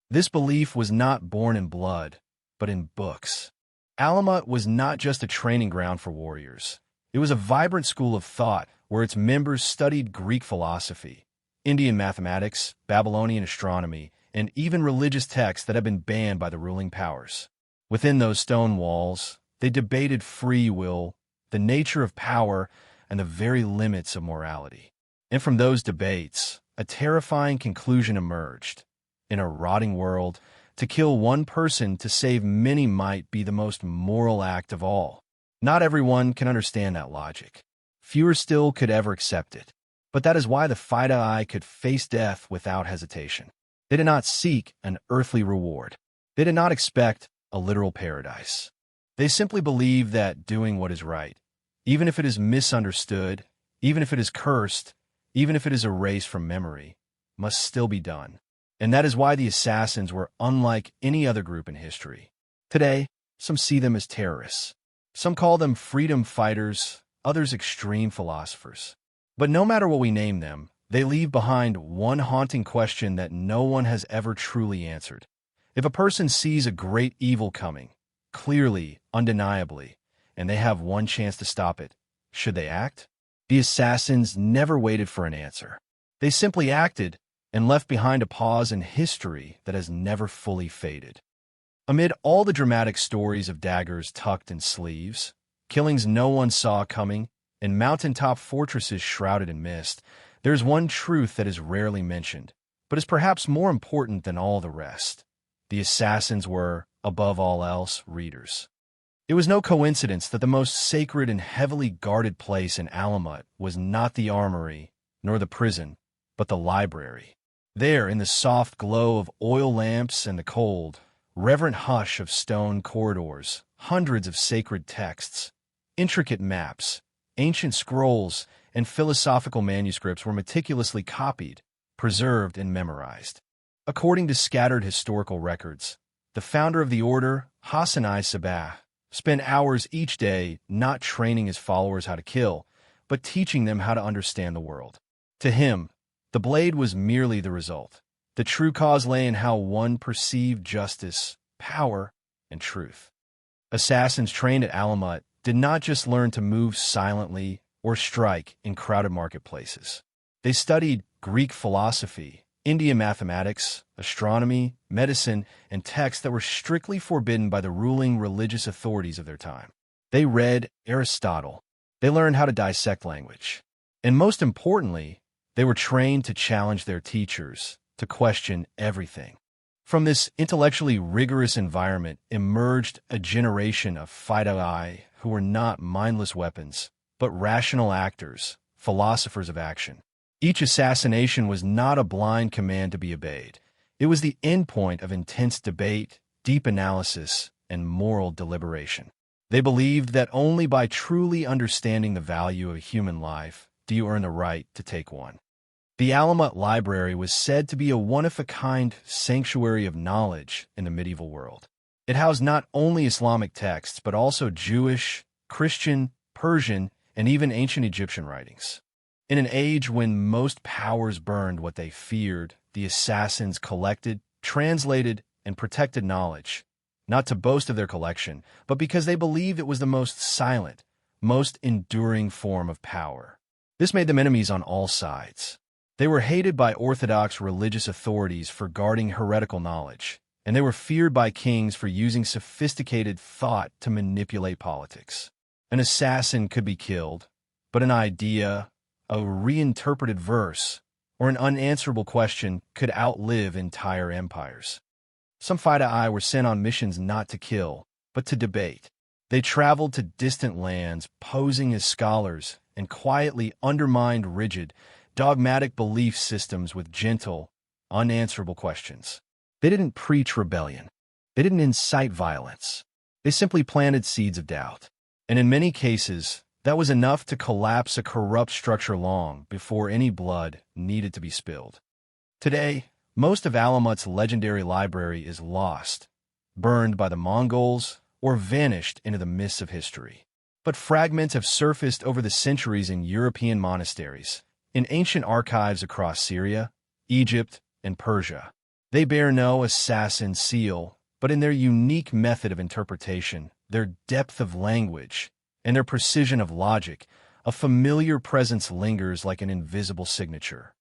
This belief was not born in blood, but in books. Alamut was not just a training ground for warriors. It was a vibrant school of thought where its members studied Greek philosophy, Indian mathematics, Babylonian astronomy, and even religious texts that had been banned by the ruling powers. Within those stone walls, they debated free will, the nature of power, and the very limits of morality. And from those debates, a terrifying conclusion emerged. In a rotting world, to kill one person to save many might be the most moral act of all. Not everyone can understand that logic. Fewer still could ever accept it. But that is why the Fidai could face death without hesitation. They did not seek an earthly reward. They did not expect a literal paradise. They simply believed that doing what is right, even if it is misunderstood, even if it is cursed, even if it is erased from memory, must still be done. And that is why the assassins were unlike any other group in history. Today, some see them as terrorists. Some call them freedom fighters, others extreme philosophers. But no matter what we name them, they leave behind one haunting question that no one has ever truly answered. If a person sees a great evil coming, clearly, undeniably, and they have one chance to stop it, should they act? The assassins never waited for an answer. They simply acted and left behind a pause in history that has never fully faded. Amid all the dramatic stories of daggers tucked in sleeves, killings no one saw coming, and mountaintop fortresses shrouded in mist, there's one truth that is rarely mentioned, but is perhaps more important than all the rest. The assassins were, above all else, readers. It was no coincidence that the most sacred and heavily guarded place in Alamut was not the armory, nor the prison, but the library. There, in the soft glow of oil lamps and the cold, reverent hush of stone corridors, hundreds of sacred texts, intricate maps, ancient scrolls, and philosophical manuscripts were meticulously copied, preserved, and memorized. According to scattered historical records, the founder of the order, Hassan I-Sabah, spent hours each day not training his followers how to kill, but teaching them how to understand the world. To him, the blade was merely the result. The true cause lay in how one perceived justice, power, and truth. Assassins trained at Alamut did not just learn to move silently or strike in crowded marketplaces. They studied Greek philosophy, Indian mathematics, astronomy, medicine, and texts that were strictly forbidden by the ruling religious authorities of their time. They read Aristotle. They learned how to dissect language. And most importantly, they were trained to challenge their teachers, to question everything. From this intellectually rigorous environment emerged a generation of shadowy who were not mindless weapons, but rational actors, philosophers of action. Each assassination was not a blind command to be obeyed. It was the endpoint of intense debate, deep analysis, and moral deliberation. They believed that only by truly understanding the value of a human life do you earn the right to take one. The Alamut Library was said to be a one-of-a-kind sanctuary of knowledge in the medieval world. It housed not only Islamic texts, but also Jewish, Christian, Persian, and even ancient Egyptian writings. In an age when most powers burned what they feared, the assassins collected, translated, and protected knowledge, not to boast of their collection, but because they believed it was the most silent, most enduring form of power. This made them enemies on all sides. They were hated by orthodox religious authorities for guarding heretical knowledge, and they were feared by kings for using sophisticated thought to manipulate politics. An assassin could be killed, but an idea, a reinterpreted verse, or an unanswerable question could outlive entire empires. Some Fidei were sent on missions not to kill, but to debate. They traveled to distant lands, posing as scholars, and quietly undermined rigid, dogmatic belief systems with gentle, unanswerable questions. They didn't preach rebellion. They didn't incite violence. They simply planted seeds of doubt. And in many cases, that was enough to collapse a corrupt structure long before any blood needed to be spilled. Today, most of Alamut's legendary library is lost, burned by the Mongols, or vanished into the mists of history. But fragments have surfaced over the centuries in European monasteries, in ancient archives across Syria, Egypt, and Persia. They bear no assassin seal, but in their unique method of interpretation, their depth of language, and their precision of logic, a familiar presence lingers like an invisible signature.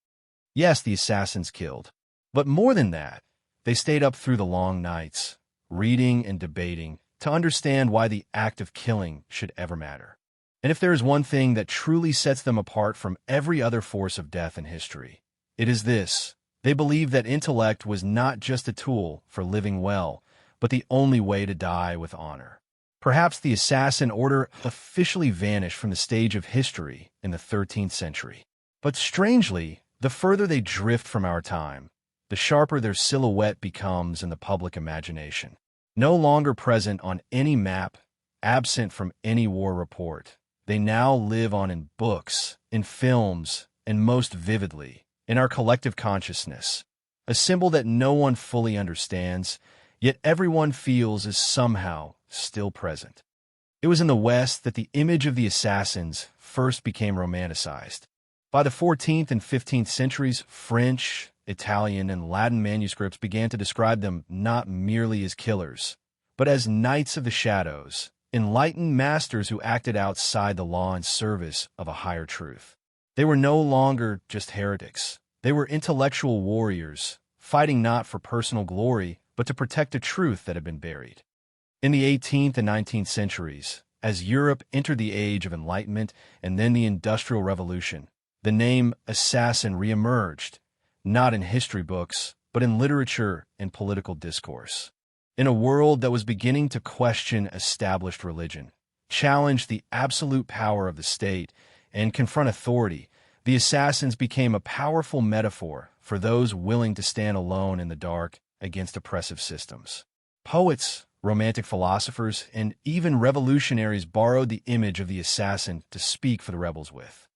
Yes, the assassins killed. But more than that, they stayed up through the long nights, reading and debating, to understand why the act of killing should ever matter. And if there is one thing that truly sets them apart from every other force of death in history, it is this. They believed that intellect was not just a tool for living well, but the only way to die with honor. Perhaps the assassin order officially vanished from the stage of history in the 13th century. But strangely, the further they drift from our time, the sharper their silhouette becomes in the public imagination. No longer present on any map, absent from any war report, they now live on in books, in films, and most vividly, in our collective consciousness, a symbol that no one fully understands, yet everyone feels is somehow still present. It was in the West that the image of the assassins first became romanticized. By the 14th and 15th centuries, French, Italian, and Latin manuscripts began to describe them not merely as killers, but as knights of the shadows, enlightened masters who acted outside the law in service of a higher truth. They were no longer just heretics. They were intellectual warriors, fighting not for personal glory, but to protect a truth that had been buried. In the 18th and 19th centuries, as Europe entered the Age of Enlightenment and then the Industrial Revolution, the name assassin reemerged, not in history books, but in literature and political discourse. In a world that was beginning to question established religion, challenge the absolute power of the state, and confront authority, the assassins became a powerful metaphor for those willing to stand alone in the dark against oppressive systems. Poets, romantic philosophers, and even revolutionaries borrowed the image of the assassin to speak for the rebels with.